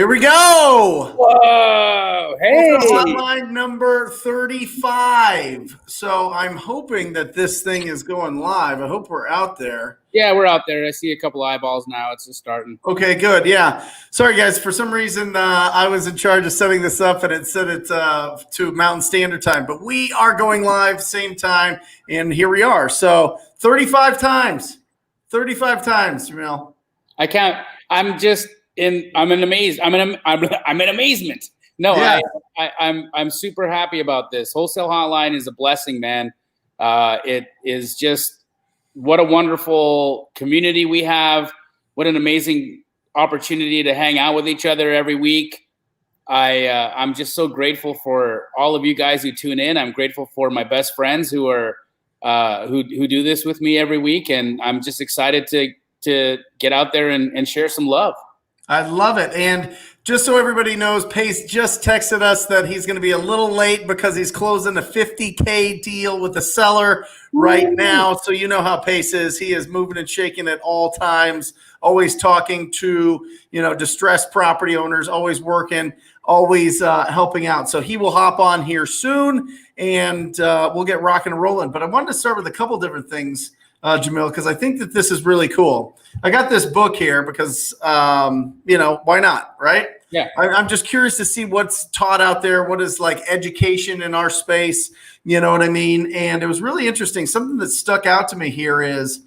Here we go. Whoa! Hey, Hotline number 35. So I'm hoping that this thing is going live. I hope we're out there. Yeah, we're out there. I see a couple eyeballs now. It's just starting. Okay, good. Yeah. Sorry, guys. For some reason, I was in charge of setting this up, and it set it to Mountain Standard Time. But we are going live same time, and here we are. So 35 times. 35 times, Jamil. I can't. I'm in amazement. No, Yeah. I'm super happy about this. Wholesale Hotline is a blessing, man. It is just what a wonderful community we have. What an amazing opportunity to hang out with each other every week. I'm just so grateful for all of you guys who tune in. I'm grateful for my best friends who are who do this with me every week, and I'm just excited to get out there and share some love. I love it. And just so everybody knows, Pace just texted us that he's going to be a little late because he's closing a $50K deal with the seller right now. So you know how Pace is. He is moving and shaking at all times, always talking to, distressed property owners, always working, always helping out. So he will hop on here soon, and we'll get rocking and rolling. But I wanted to start with a couple different things, Jamil, because I think that this is really cool. I got this book here because, why not, right? Yeah. I'm just curious to see what's taught out there. What is like education in our space? You know what I mean? And it was really interesting. Something that stuck out to me here is,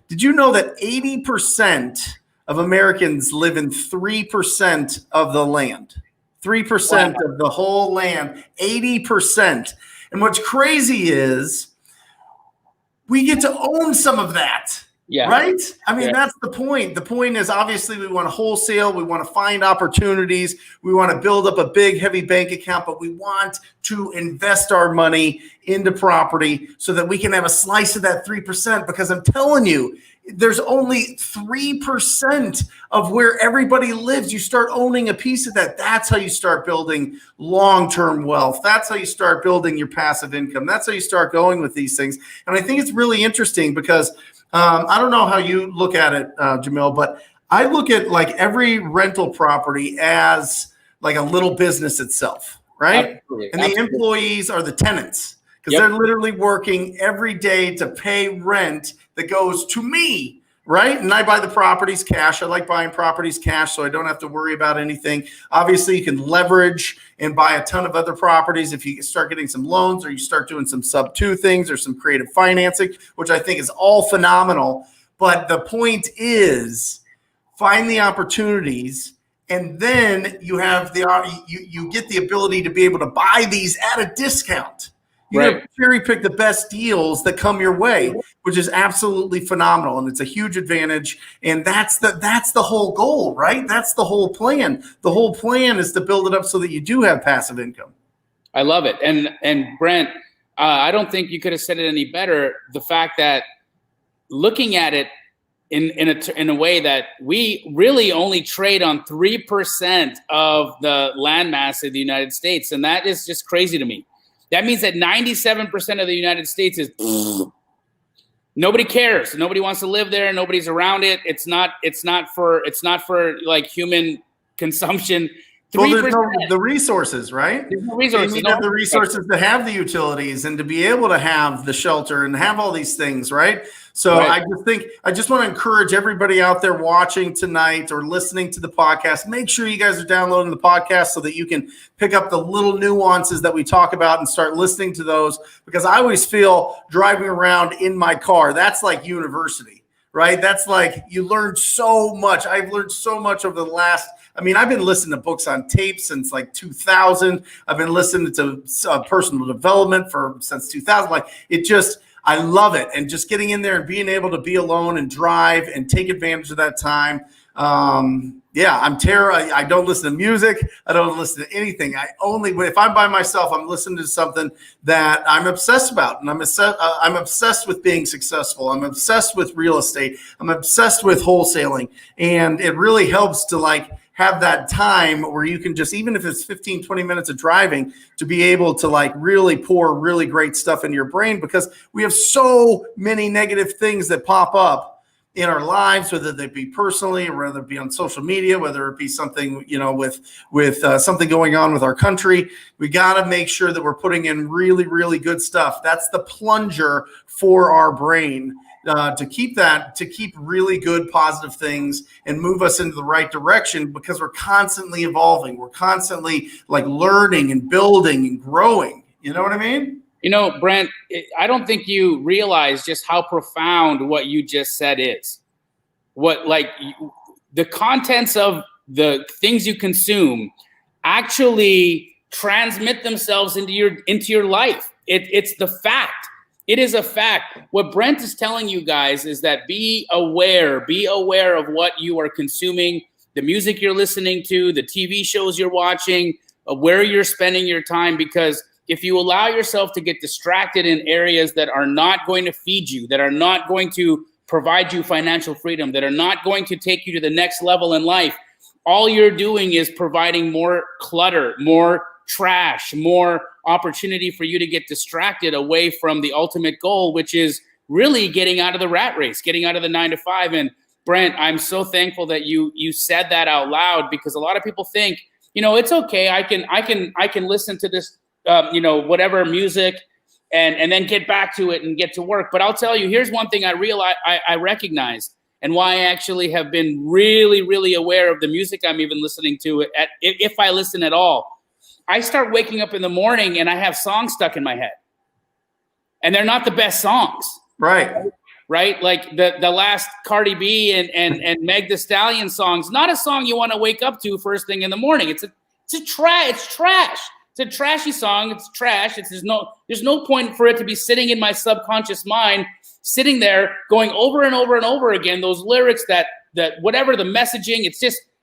did you know that 80% of Americans live in 3% of the land? 3% of the whole land, 80%. And what's crazy is, we get to own some of that, right? I mean, that's the point. The point is, obviously, we want to wholesale. We want to find opportunities. We want to build up a big, heavy bank account, but we want to invest our money into property so that we can have a slice of that 3%, because I'm telling you, there's only 3% of where everybody lives. You start owning a piece of that. That's how you start building long-term wealth. That's how you start building your passive income. That's how you start going with these things. And I think it's really interesting because I don't know how you look at it, Jamil, but I look at like every rental property as like a little business itself, right? Absolutely. And the employees are the tenants, because they're literally working every day to pay rent that goes to me, right? And I buy the properties cash. I like buying properties cash, so I don't have to worry about anything. Obviously, you can leverage and buy a ton of other properties if you start getting some loans, or you start doing some sub-2 things or some creative financing, which I think is all phenomenal. But the point is, find the opportunities, and then you have you get the ability to be able to buy these at a discount. You got to cherry pick the best deals that come your way, which is absolutely phenomenal, and it's a huge advantage. And that's the whole goal, right? That's the whole plan. The whole plan is to build it up so that you do have passive income. I love it. And Brent, I don't think you could have said it any better. The fact that looking at it in a way that we really only trade on 3% of the landmass of the United States, and that is just crazy to me. That means that 97% of the United States is nobody cares. Nobody wants to live there. Nobody's around it. It's not for like human consumption. 3%. Well, there's the resources, right? There's no resources. You need to have the resources to have the utilities and to be able to have the shelter and have all these things, right? So I just want to encourage everybody out there watching tonight or listening to the podcast, make sure you guys are downloading the podcast so that you can pick up the little nuances that we talk about and start listening to those, because I always feel driving around in my car, that's like university, right? That's like you learn so much. I've learned so much over the last I've been listening to books on tape since like 2000. I've been listening to personal development since 2000. I love it. And just getting in there and being able to be alone and drive and take advantage of that time. I'm terrible. I don't listen to music. I don't listen to anything. If I'm by myself, I'm listening to something that I'm obsessed about. And I'm obsessed with being successful. I'm obsessed with real estate. I'm obsessed with wholesaling. And it really helps to have that time where you can just, even if it's 15, 20 minutes of driving, to be able to really pour really great stuff into your brain, because we have so many negative things that pop up in our lives, whether they be personally or whether it be on social media, whether it be something, with something going on with our country. We got to make sure that we're putting in really, really good stuff. That's the plunger for our brain. To keep really good positive things and move us into the right direction, because we're constantly evolving. We're constantly like learning and building and growing. You know what I mean? Brent, I don't think you realize just how profound what you just said is. The contents of the things you consume actually transmit themselves into your life. It's the fact. It is a fact. What Brent is telling you guys is that be aware of what you are consuming, the music you're listening to, the TV shows you're watching, where you're spending your time, because if you allow yourself to get distracted in areas that are not going to feed you, that are not going to provide you financial freedom, that are not going to take you to the next level in life, all you're doing is providing more clutter, more trash, more opportunity for you to get distracted away from the ultimate goal, which is really getting out of the rat race, getting out of the 9 to 5. And Brent, I'm so thankful that you said that out loud, because a lot of people think, it's okay. I can listen to this, whatever music and then get back to it and get to work. But I'll tell you, here's one thing I recognize, and why I actually have been really, really aware of the music I'm even listening to, if I listen at all. I start waking up in the morning and I have songs stuck in my head, and they're not the best songs. Right. Like the last Cardi B and Meg Thee Stallion songs, not a song you want to wake up to first thing in the morning. It's trash. It's a trashy song. It's trash. There's no point for it to be sitting in my subconscious mind, sitting there going over and over and over again, those lyrics that whatever the messaging,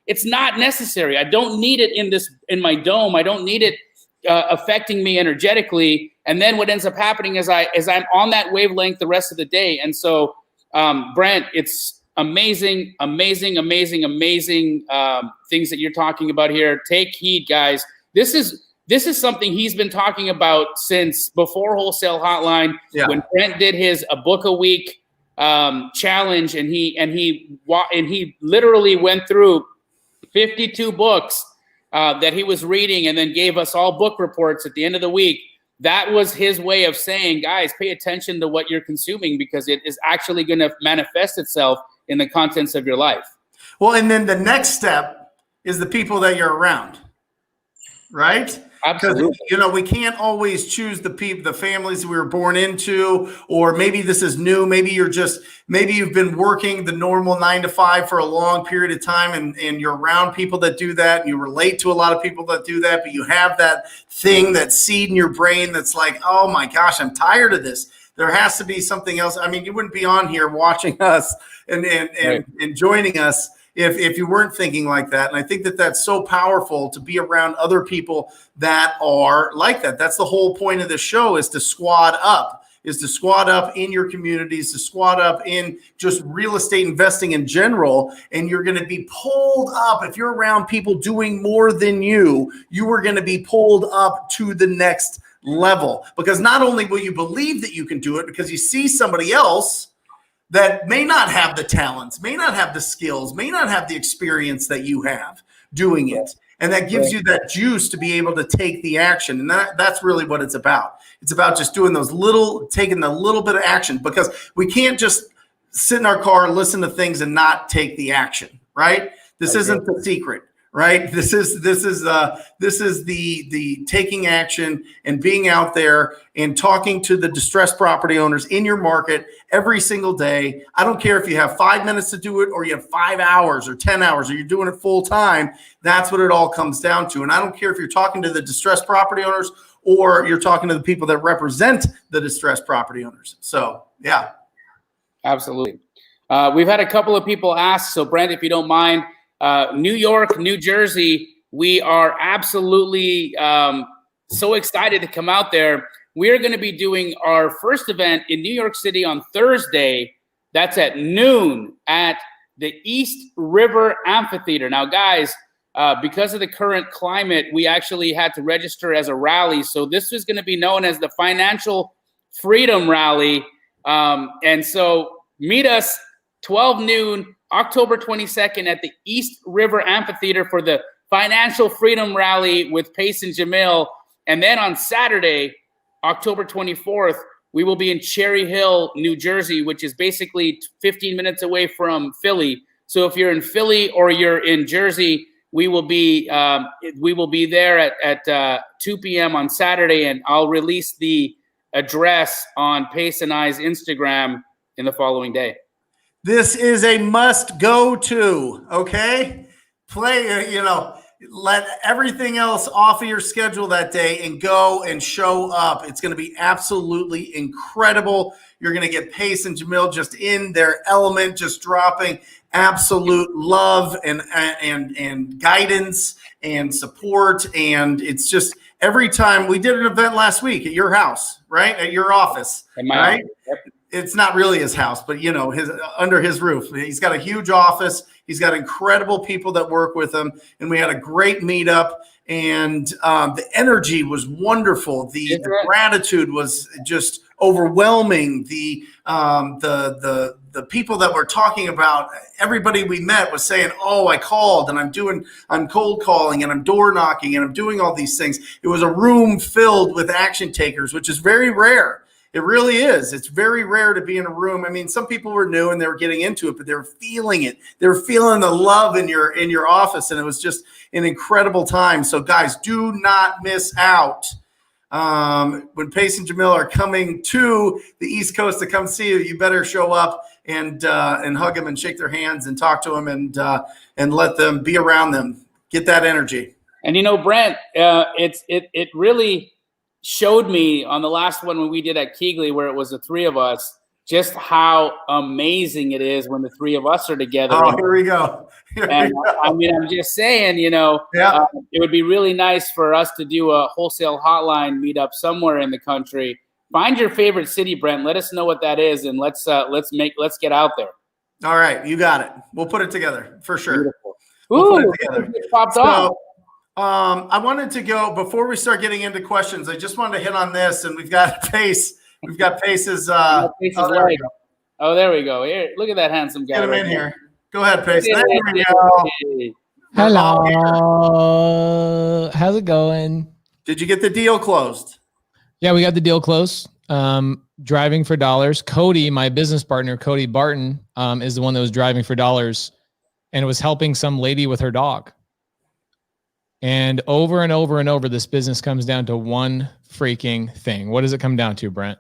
it's not necessary. I don't need it in my dome. I don't need it affecting me energetically. And then what ends up happening is I'm on that wavelength the rest of the day. And so, Brent, it's amazing things that you're talking about here. Take heed, guys. This is something he's been talking about since before Wholesale Hotline. Yeah. When Brent did his a book a week challenge, and he literally went through 52 books that he was reading, and then gave us all book reports at the end of the week. That was his way of saying, guys, pay attention to what you're consuming, because it is actually going to manifest itself in the contents of your life. Well, and then the next step is the people that you're around, right? Absolutely. Because, we can't always choose the families we were born into, or maybe this is new. Maybe you've been working the normal 9 to 5 for a long period of time, and you're around people that do that, and you relate to a lot of people that do that, but you have that thing, that seed in your brain that's like, oh my gosh, I'm tired of this. There has to be something else. I mean, you wouldn't be on here watching us and joining us if you weren't thinking like that. And I think that that's so powerful, to be around other people that are like that. That's the whole point of the show, is to squad up in your communities, to squad up in just real estate investing in general. And you're going to be pulled up. If you're around people doing more than you are going to be pulled up to the next level, because not only will you believe that you can do it, because you see somebody else that may not have the talents, may not have the skills, may not have the experience that you have doing it. And that gives you that juice to be able to take the action. And that's really what it's about. It's about just doing taking a little bit of action, because we can't just sit in our car, listen to things, and not take the action, right? This isn't the secret, right? This is the taking action and being out there and talking to the distressed property owners in your market every single day. I don't care if you have 5 minutes to do it, or you have 5 hours or 10 hours, or you're doing it full time. That's what it all comes down to. And I don't care if you're talking to the distressed property owners, or you're talking to the people that represent the distressed property owners. So, yeah. Absolutely. We've had a couple of people ask, so Brent, if you don't mind, New York, New Jersey, we are absolutely so excited to come out there. We're going to be doing our first event in New York City on Thursday. That's at noon at the East River Amphitheater. Now, guys, because of the current climate, we actually had to register as a rally. So this is going to be known as the Financial Freedom Rally. And so meet us 12 noon, October 22nd at the East River Amphitheater for the Financial Freedom Rally with Pace and Jamil. And then on Saturday, October 24th, we will be in Cherry Hill, New Jersey, which is basically 15 minutes away from Philly. So if you're in Philly or you're in Jersey, we will be there at 2 p.m. on Saturday, and I'll release the address on Pace and I's Instagram in the following day. This is a must go to, okay? Let everything else off of your schedule that day and go and show up. It's going to be absolutely incredible. You're going to get Pace and Jamil just in their element, just dropping absolute love and guidance and support. And it's just every time. We did an event last week at your house, right? At your office, right? Yep. It's not really his house, but under his roof. He's got a huge office. He's got incredible people that work with him, and we had a great meetup. And the energy was wonderful. The gratitude was just overwhelming. The people that were talking about, everybody we met was saying, "Oh, I called, and I'm cold calling, and I'm door knocking, and I'm doing all these things." It was a room filled with action takers, which is very rare. It really is. It's very rare to be in a room. I mean, some people were new and they were getting into it, but they were feeling it. They were feeling the love in your office, and it was just an incredible time. So, guys, do not miss out. When Pace and Jamil are coming to the East Coast to come see you, you better show up and hug them and shake their hands and talk to them and let them be around them. Get that energy. And Brent, it really showed me on the last one when we did at Keighley, where it was the three of us, just how amazing it is when the three of us are together. Oh, here we go. I mean, I'm just saying, it would be really nice for us to do a wholesale hotline meetup somewhere in the country. Find your favorite city, Brent. Let us know what that is, and let's get out there. All right, you got it. We'll put it together for sure. Beautiful. We'll put it together. It popped off. I wanted to go before we start getting into questions. I just wanted to hit on this, and we've got Pace. We've got Pace's. There we go. Here, look at that handsome guy. Get him in here. Go ahead, Pace. There we go. Hello. How's it going? Did you get the deal closed? Yeah, we got the deal closed. Driving for dollars. Cody, my business partner, Cody Barton, is the one that was driving for dollars, and was helping some lady with her dog. And over and over and over, this business comes down to one freaking thing. What does it come down to, Brent?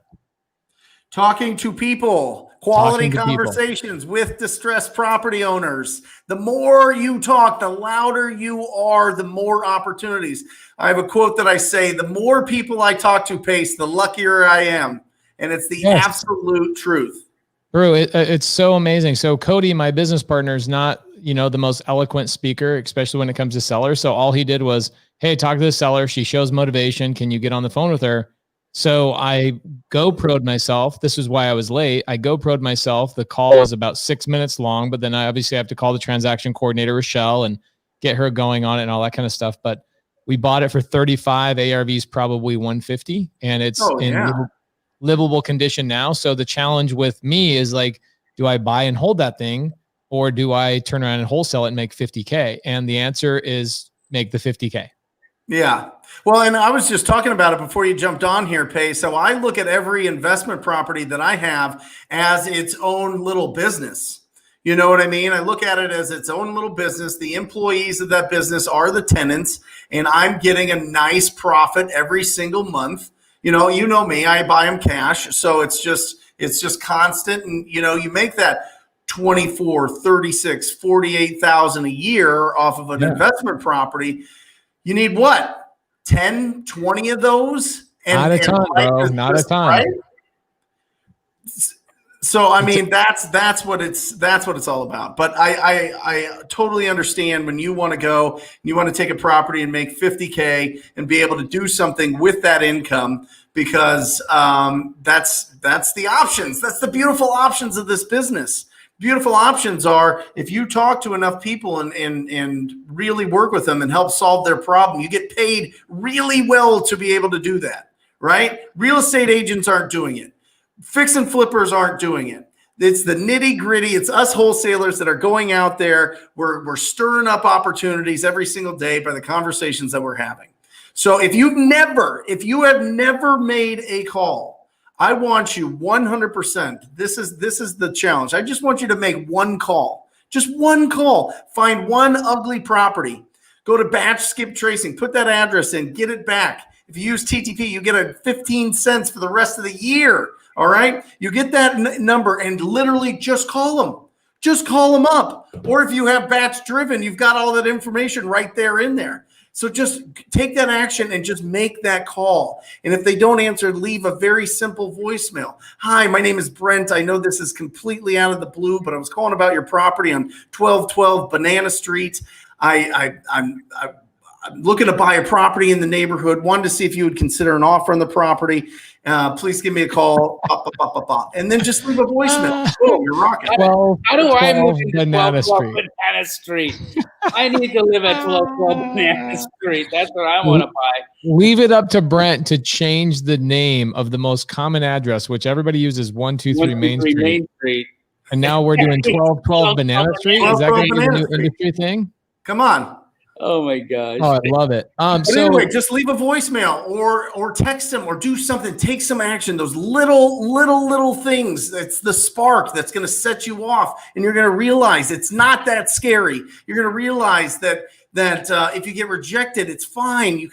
Talking to people, quality conversations with distressed property owners. The more you talk, the louder you are, the more opportunities. I have a quote that I say, the more people I talk to, Pace, the luckier I am. And it's the absolute truth. Bro, it's so amazing. So Cody, my business partner, is not the most eloquent speaker, especially when it comes to sellers. So all he did was, hey, talk to the seller. She shows motivation. Can you get on the phone with her? So I GoPro'd myself. This is why I was late. I GoPro'd myself. The call was about 6 minutes long, but then I obviously have to call the transaction coordinator, Rochelle, and get her going on it and all that kind of stuff. But we bought it for 35. ARV's probably 150, and it's livable condition now. So the challenge with me is like, do I buy and hold that thing, or do I turn around and wholesale it and make 50K? And the answer is make the 50K. Yeah. Well, and I was just talking about it before you jumped on here, Pace. So I look at every investment property that I have as its own little business. You know what I mean? I look at it as its own little business. The employees of that business are the tenants, and I'm getting a nice profit every single month. You know me, I buy them cash. So it's just constant. And, you make that 24, 36, 48,000 a year off of an investment property. You need what? 10, 20 of those? Not a ton, bro. Not a ton. Right? So, I mean, that's what it's all about. But I totally understand when you want to go, you want to take a property and make 50K and be able to do something with that income, because that's the options. That's the beautiful options of this business. Beautiful options are, if you talk to enough people and really work with them and help solve their problem, you get paid really well to be able to do that, right? Real estate agents aren't doing it. Fix and flippers aren't doing it. It's the nitty gritty. It's us wholesalers that are going out there. We're stirring up opportunities every single day by the conversations that we're having. So if you have never made a call, I want you 100%. This is the challenge. I just want you to make one call, just one call. Find one ugly property. Go to batch skip tracing, put that address in, get it back. If you use TTP, you get a 15 cents for the rest of the year. All right. You get that number and literally just call them. Just call them up. Or if you have batch driven, you've got all that information right there in there. So just take that action and just make that call. And if they don't answer, leave a very simple voicemail. Hi, my name is Brent. I know this is completely out of the blue, but I was calling about your property on 1212 Banana Street. I'm looking to buy a property in the neighborhood. Wanted to see if you would consider an offer on the property. Please give me a call. And then just leave a voicemail. Boom, you're rocking. How do I move into Banana 1212 Banana Street? I need to live at 1212 Banana Street. That's what I want to buy. Leave it up to Brent to change the name of the most common address, which everybody uses 123 Main Street. And now we're doing 1212 Banana Street. Is that going to be the new industry thing? Come on. Oh my gosh. Oh, I love it. But anyway, just leave a voicemail or text them or do something. Take some action. Those little things. That's the spark that's going to set you off. And you're going to realize it's not that scary. You're going to realize that if you get rejected, it's fine.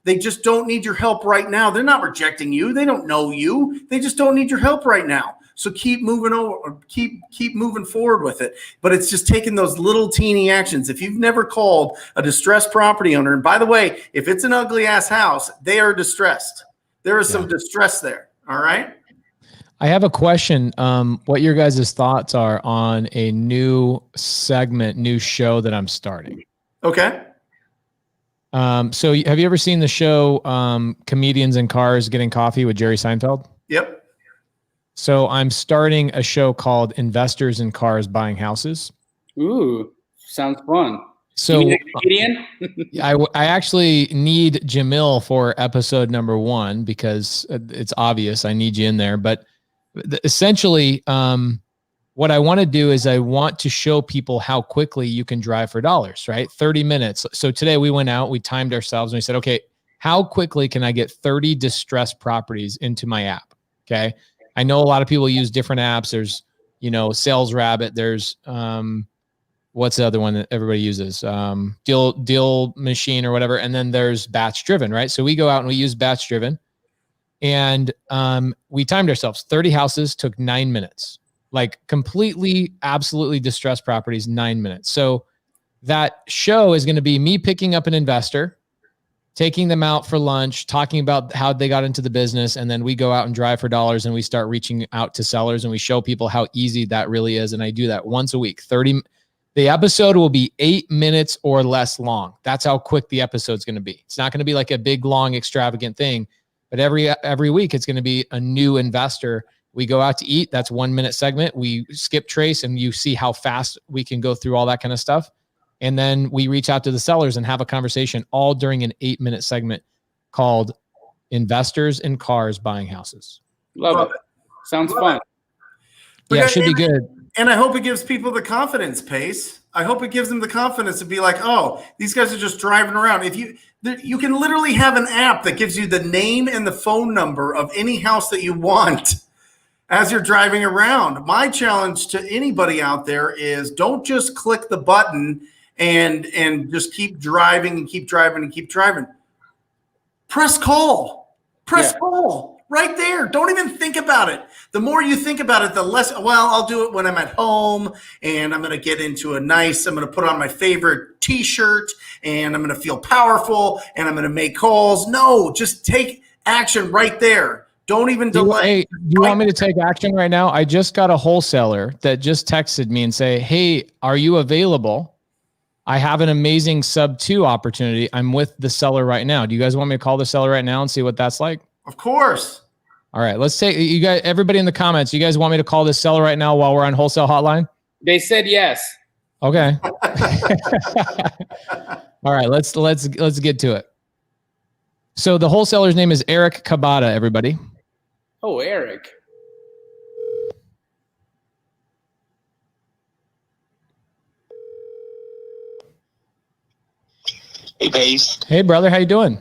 They just don't need your help right now. They're not rejecting you. They don't know you. They just don't need your help right now. So keep moving over, keep moving forward with it. But it's just taking those little teeny actions. If you've never called a distressed property owner, and by the way, if it's an ugly ass house, they are distressed. There is some distress there. All right. I have a question. What your guys' thoughts are on a new segment, new show that I'm starting? Okay. So have you ever seen the show Comedians in Cars Getting Coffee with Jerry Seinfeld? Yep. So I'm starting a show called Investors in Cars Buying Houses. Ooh, sounds fun. So you need a comedian? I actually need Jamil for episode number 1 because it's obvious I need you in there. But essentially, what I want to do is I want to show people how quickly you can drive for dollars, right? 30 minutes. So today we went out, we timed ourselves and we said, okay, how quickly can I get 30 distressed properties into my app? Okay. I know a lot of people use different apps. There's, Sales Rabbit. There's, what's the other one that everybody uses? Deal Machine or whatever. And then there's Batch Driven, right? So we go out and we use Batch Driven and we timed ourselves. 30 houses took 9 minutes, like completely, absolutely distressed properties, 9 minutes. So that show is going to be me picking up an investor, taking them out for lunch, talking about how they got into the business. And then we go out and drive for dollars and we start reaching out to sellers and we show people how easy that really is. And I do that once a week. The episode will be 8 minutes or less long. That's how quick the episode's going to be. It's not going to be like a big, long, extravagant thing, but every week it's going to be a new investor. We go out to eat. That's 1 minute segment. We skip trace and you see how fast we can go through all that kind of stuff. And then we reach out to the sellers and have a conversation all during an 8 minute segment called Investors in Cars Buying Houses. Love it. Sounds fun. Yeah, it should be good. And I hope it gives people the confidence, Pace. I hope it gives them the confidence to be like, oh, these guys are just driving around. If you can literally have an app that gives you the name and the phone number of any house that you want as you're driving around. My challenge to anybody out there is don't just click the button and just keep driving and keep driving and keep driving. Press call. Press call right there. Don't even think about it. The more you think about it, the less, I'll do it when I'm at home and I'm going to get into I'm going to put on my favorite t-shirt and I'm going to feel powerful and I'm going to make calls. No, just take action right there. Don't even delay. Do you want me to take action right now? I just got a wholesaler that just texted me and say, hey, are you available? I have an amazing sub 2 opportunity. I'm with the seller right now. Do you guys want me to call the seller right now and see what that's like? Of course. All right. Let's take you guys, everybody in the comments. You guys want me to call this seller right now while we're on Wholesale Hotline? They said yes. Okay. All right. Let's get to it. So the wholesaler's name is Eric, everybody. Oh, Eric. Oh, Eric. Sounds fun. Yeah, it should be good. And I hope it gives people the confidence to be like, oh, these guys are just driving around. If you literally have an app that gives you the name and the phone number of any house that you want as you're driving around. Oh, Eric. Hey, Pace. Hey, brother. How you doing?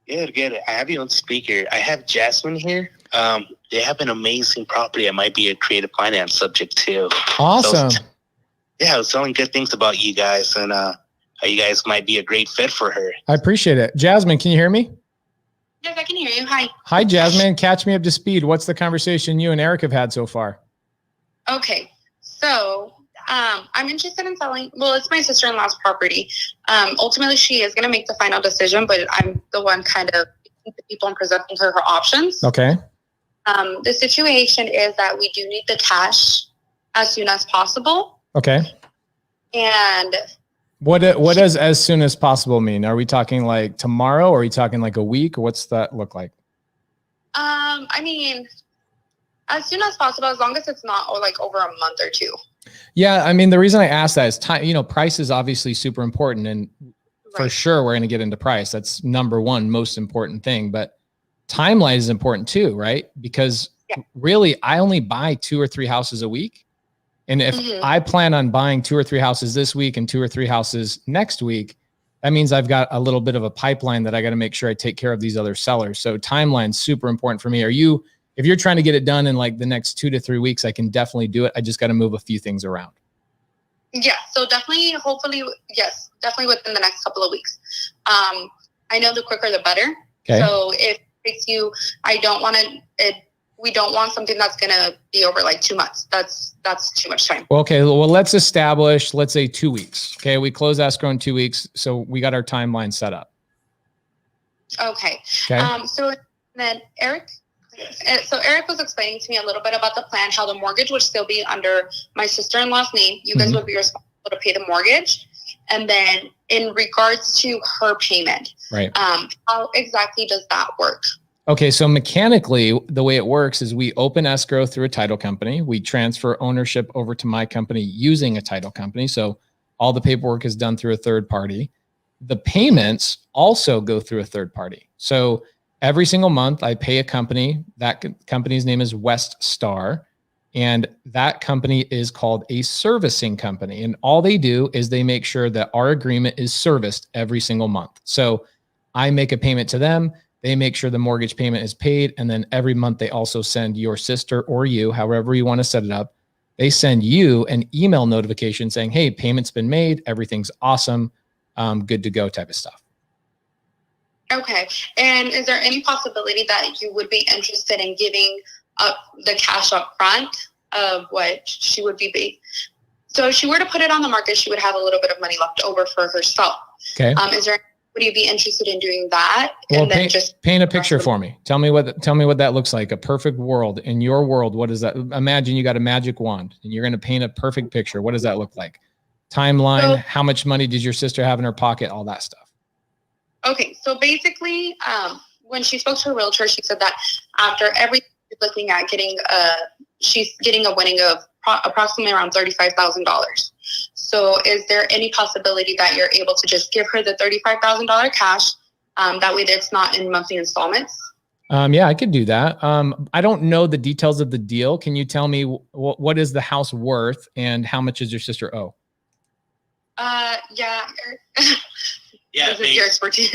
Good, good. I have you on speaker. I have Jasmine here. They have an amazing property. It might be a creative finance subject too. Awesome. So, I was telling good things about you guys and how you guys might be a great fit for her. I appreciate it. Jasmine, can you hear me? Yes, I can hear you. Hi. Hi, Jasmine. Catch me up to speed. What's the conversation you and Eric have had so far? Okay. So I'm interested in selling. Well, it's my sister-in-law's property. Ultimately, she is going to make the final decision, but I'm the one kind of speaking to people and presenting her options. Okay. The situation is that we do need the cash as soon as possible. Okay. And what does as soon as possible mean? Are we talking like tomorrow, or are we talking like a week, or what's that look like? I mean, as soon as possible, as long as it's not like over a month or two. Yeah, I mean, the reason I asked that is time. You know, price is obviously super important, and for sure we're going to get into price. That's number one most important thing. But timeline is important too, right? Because really, I only buy 2 or 3 houses a week, and if I plan on buying 2 or 3 houses this week and 2 or 3 houses next week, that means I've got a little bit of a pipeline that I got to make sure I take care of these other sellers. So timeline's super important for me. If you're trying to get it done in like the next 2 to 3 weeks, I can definitely do it. I just got to move a few things around. Yeah. So definitely, hopefully, yes, definitely within the next couple of weeks. I know the quicker the better. Okay. So if it takes you, we don't want something that's going to be over like 2 months. That's too much time. Okay. Well, let's say 2 weeks. Okay. We close escrow in 2 weeks. So we got our timeline set up. Okay. Okay. So then Eric was explaining to me a little bit about the plan, how the mortgage would still be under my sister-in-law's name. You guys would be responsible to pay the mortgage. And then in regards to her payment, right. How exactly does that work? Okay. So mechanically, the way it works is we open escrow through a title company. We transfer ownership over to my company using a title company. So all the paperwork is done through a third party. The payments also go through a third party. So every single month I pay a company. That company's name is West Star. And that company is called a servicing company. And all they do is they make sure that our agreement is serviced every single month. So I make a payment to them. They make sure the mortgage payment is paid. And then every month they also send your sister or you, however you want to set it up. They send you an email notification saying, hey, payment's been made. Everything's awesome. Good to go type of stuff. Okay. And is there any possibility that you would be interested in giving up the cash up front of what she would be paid? So if she were to put it on the market, she would have a little bit of money left over for herself. Okay. Would you be interested in doing that? Well, and then just paint a picture for me. Tell me what that looks like. A perfect world. In your world, what is that? Imagine you got a magic wand and you're going to paint a perfect picture. What does that look like? Timeline, so, how much money did your sister have in her pocket? All that stuff. Okay. So basically, when she spoke to her realtor, she said that after every looking at she's getting a winning of approximately around $35,000. So is there any possibility that you're able to just give her the $35,000 cash? That way it's not in monthly installments? Yeah, I could do that. I don't know the details of the deal. Can you tell me what is the house worth and how much does your sister owe? Yeah. Yeah. This is your expertise.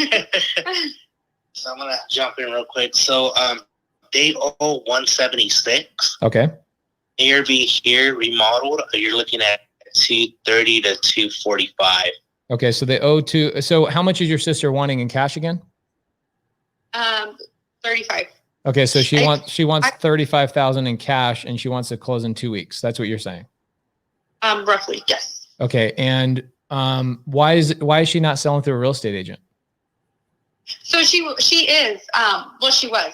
So I'm going to jump in real quick. So they owe $176. Okay. ARV here remodeled, you're looking at $230 to $245. Okay, so they owe so how much is your sister wanting in cash again? 35. Okay, so she wants 35,000 in cash and she wants to close in 2 weeks. That's what you're saying? Roughly, yes. Okay, and why is she not selling through a real estate agent? So she is, well, she was.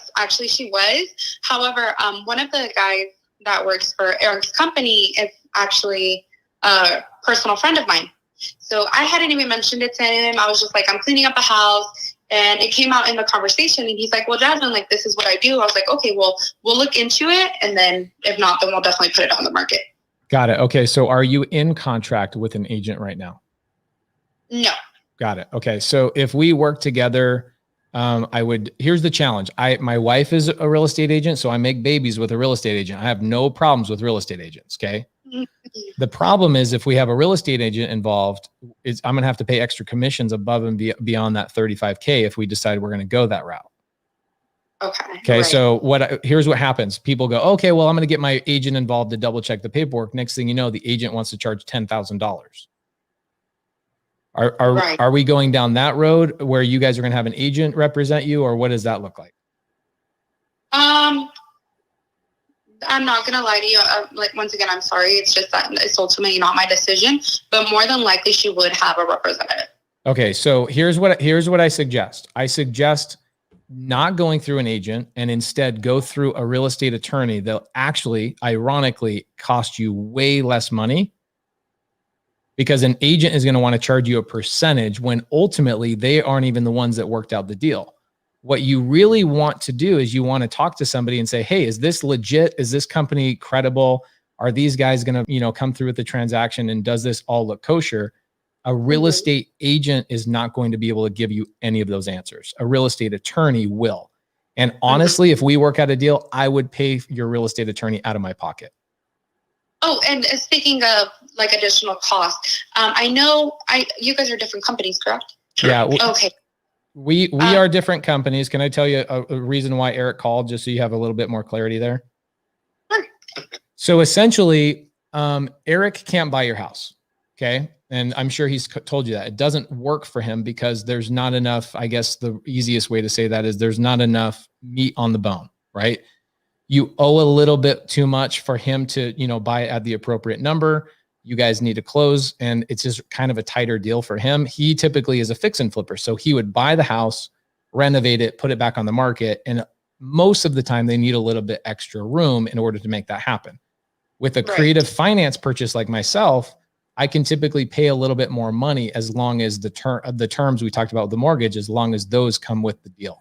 However, one of the guys that works for Eric's company is actually a personal friend of mine. So I hadn't even mentioned it to him. I was just like, I'm cleaning up the house. And it came out in the conversation. And he's like, well, Jasmine, like, this is what I do. I was like, okay, well, we'll look into it. And then if not, then we'll definitely put it on the market. Got it. Okay. So are you in contract with an agent right now? No. Got it. Okay. So if we work together, here's the challenge. My wife is a real estate agent, so I make babies with a real estate agent. I have no problems with real estate agents. Okay. The problem is if we have a real estate agent involved, I'm going to have to pay extra commissions above and beyond that 35K if we decide we're going to go that route. Okay. Right. So here's what happens. People go, okay, well, I'm going to get my agent involved to double check the paperwork. Next thing you know, the agent wants to charge $10,000. Are we going down that road where you guys are going to have an agent represent you, or what does that look like? I'm not going to lie to you. Like, once again, I'm sorry. It's just that it's ultimately not my decision, but more than likely she would have a representative. Okay. So here's what I suggest. I suggest not going through an agent and instead go through a real estate attorney. They'll actually, ironically, cost you way less money, because an agent is going to want to charge you a percentage when ultimately they aren't even the ones that worked out the deal. What you really want to do is you want to talk to somebody and say, hey, is this legit? Is this company credible? Are these guys going to, come through with the transaction? And does this all look kosher? A real estate agent is not going to be able to give you any of those answers. A real estate attorney will. And honestly, if we work out a deal, I would pay your real estate attorney out of my pocket. Oh, and speaking of like additional costs, I know you guys are different companies, correct? Yeah. Okay. We are different companies. Can I tell you a reason why Eric called, just so you have a little bit more clarity there? Sure. So essentially, Eric can't buy your house. Okay. And I'm sure he's told you that it doesn't work for him because there's not enough. I guess the easiest way to say that is there's not enough meat on the bone, right? You owe a little bit too much for him to, buy at the appropriate number. You guys need to close, and it's just kind of a tighter deal for him. He typically is a fix and flipper. So he would buy the house, renovate it, put it back on the market. And most of the time they need a little bit extra room in order to make that happen. With a creative finance purchase like myself, I can typically pay a little bit more money as long as the terms we talked about with the mortgage, as long as those come with the deal.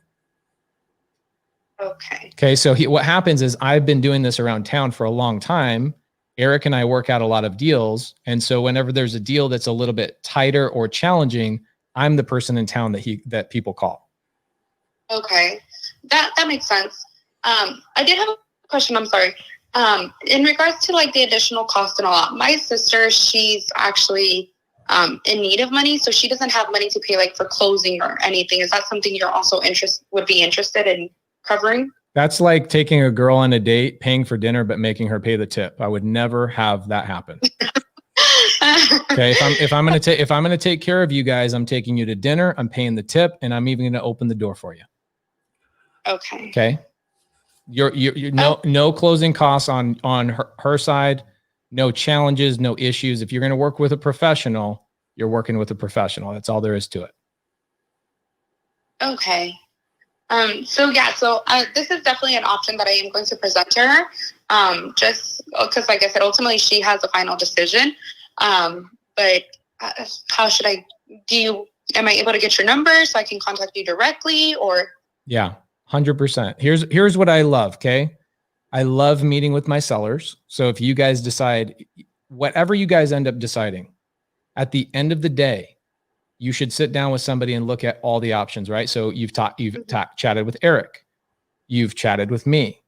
Okay. So what happens is I've been doing this around town for a long time. Eric and I work out a lot of deals. And so whenever there's a deal that's a little bit tighter or challenging, I'm the person in town that people call. Okay. That makes sense. I did have a question. I'm sorry. In regards to like the additional cost and all that, my sister, she's actually in need of money. So she doesn't have money to pay like for closing or anything. Is that something you're also would be interested in covering? That's like taking a girl on a date, paying for dinner, but making her pay the tip. I would never have that happen. Okay. If I'm going to take care of you guys, I'm taking you to dinner, I'm paying the tip, and I'm even going to open the door for you. Okay. Okay. You're no closing costs on her side, no challenges, no issues. If you're going to work with a professional, you're working with a professional. That's all there is to it. Okay. So this is definitely an option that I am going to present to her. Just because, like I said, ultimately she has the final decision. But how should am I able to get your number so I can contact you directly, or? Yeah, 100%. Here's what I love. Okay. I love meeting with my sellers. So if you guys decide, whatever you guys end up deciding, at the end of the day, you should sit down with somebody and look at all the options, right? So you've chatted with Eric, you've chatted with me,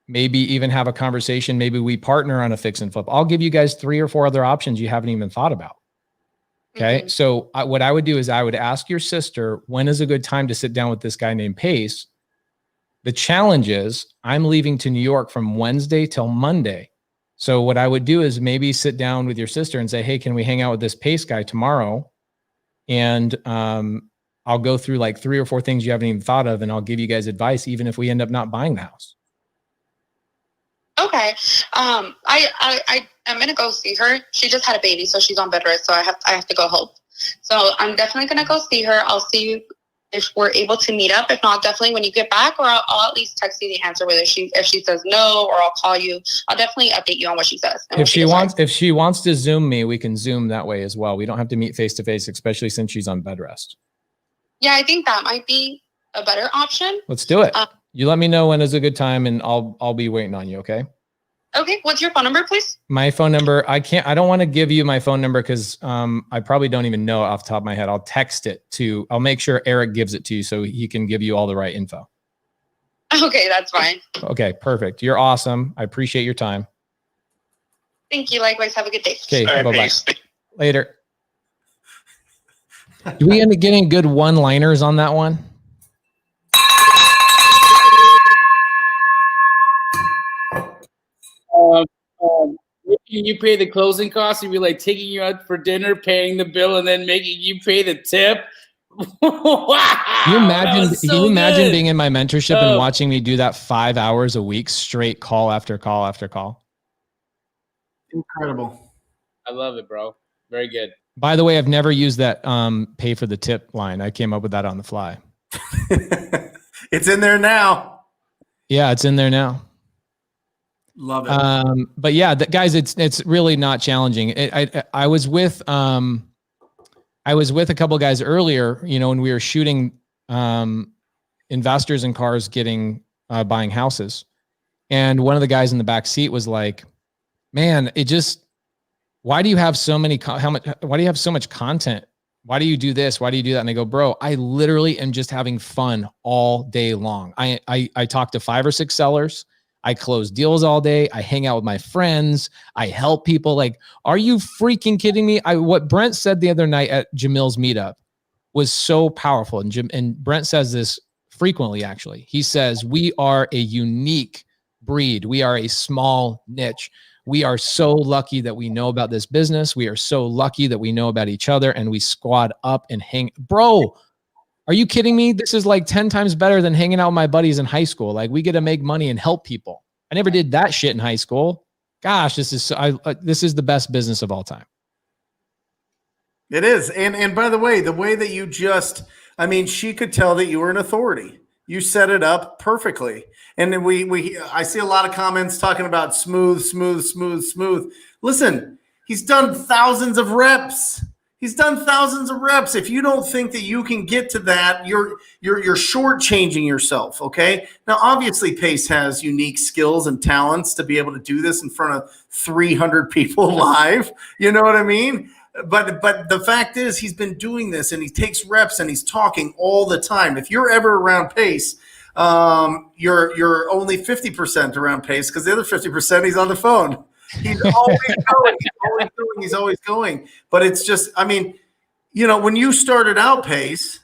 maybe even have a conversation. Maybe we partner on a fix and flip. I'll give you guys 3 or 4 other options you haven't even thought about. Okay. So what I would do is I would ask your sister, when is a good time to sit down with this guy named Pace? The challenge is I'm leaving to New York from Wednesday till Monday. So what I would do is maybe sit down with your sister and say, hey, can we hang out with this Pace guy tomorrow? And I'll go through like 3 or 4 things you haven't even thought of, and I'll give you guys advice, even if we end up not buying the house. Okay. I'm gonna go see her. She just had a baby, so she's on bed rest. So I have to go home. So I'm definitely gonna go see her. I'll see you if we're able to meet up. If not, definitely when you get back, or I'll at least text you the answer. Whether if she says no, or I'll call you. I'll definitely update you on what she says. If she wants to Zoom me, we can Zoom that way as well. We don't have to meet face to face, especially since she's on bed rest. Yeah, I think that might be a better option. Let's do it. You let me know when is a good time, and I'll be waiting on you. Okay. Okay. What's your phone number, please? My phone number. I don't want to give you my phone number because I probably don't even know it off the top of my head. I'll text it I'll make sure Eric gives it to you so he can give you all the right info. Okay, that's fine. Okay, perfect. You're awesome. I appreciate your time. Thank you. Likewise. Have a good day. Okay, All right, bye-bye. peace. Later. Do we end up getting good one-liners on that one? Making you pay the closing costs, you'd be like taking you out for dinner, paying the bill, and then making you pay the tip. Wow! You imagine? So Can you imagine good. being in my mentorship and watching me do that 5 hours a week, straight call after call after call? Incredible. I love it, bro. Very good. By the way, I've never used that pay for the tip line. I came up with that on the fly. It's in there now. Yeah, it's in there now. Love it. But yeah, guys, it's really not challenging. I was with a couple of guys earlier, when we were shooting investors in cars buying houses, and one of the guys in the back seat was like, "Man, why do you have so many? Why do you have so much content? Why do you do this? Why do you do that?" And I go, "Bro, I literally am just having fun all day long. I talk to 5 or 6 sellers. I close deals all day. I hang out with my friends. I help people. Like, are you freaking kidding me?" What Brent said the other night at Jamil's meetup was so powerful. And Brent says this frequently, actually. He says, we are a unique breed. We are a small niche. We are so lucky that we know about this business. We are so lucky that we know about each other, and we squad up and hang. Bro, are you kidding me? This is like 10 times better than hanging out with my buddies in high school. Like, we get to make money and help people. I never did that shit in high school. Gosh, this is the best business of all time. It is. And by the way that you she could tell that you were an authority. You set it up perfectly. And then I see a lot of comments talking about smooth. Listen, he's done thousands of reps. If you don't think that you can get to that, you're shortchanging yourself. Okay. Now, obviously, Pace has unique skills and talents to be able to do this in front of 300 people live. You know what I mean? But the fact is, he's been doing this, and he takes reps, and he's talking all the time. If you're ever around Pace, you're only 50% around Pace, because the other 50% he's on the phone. He's always going. He's always going. But it's just, when you started out, Pace,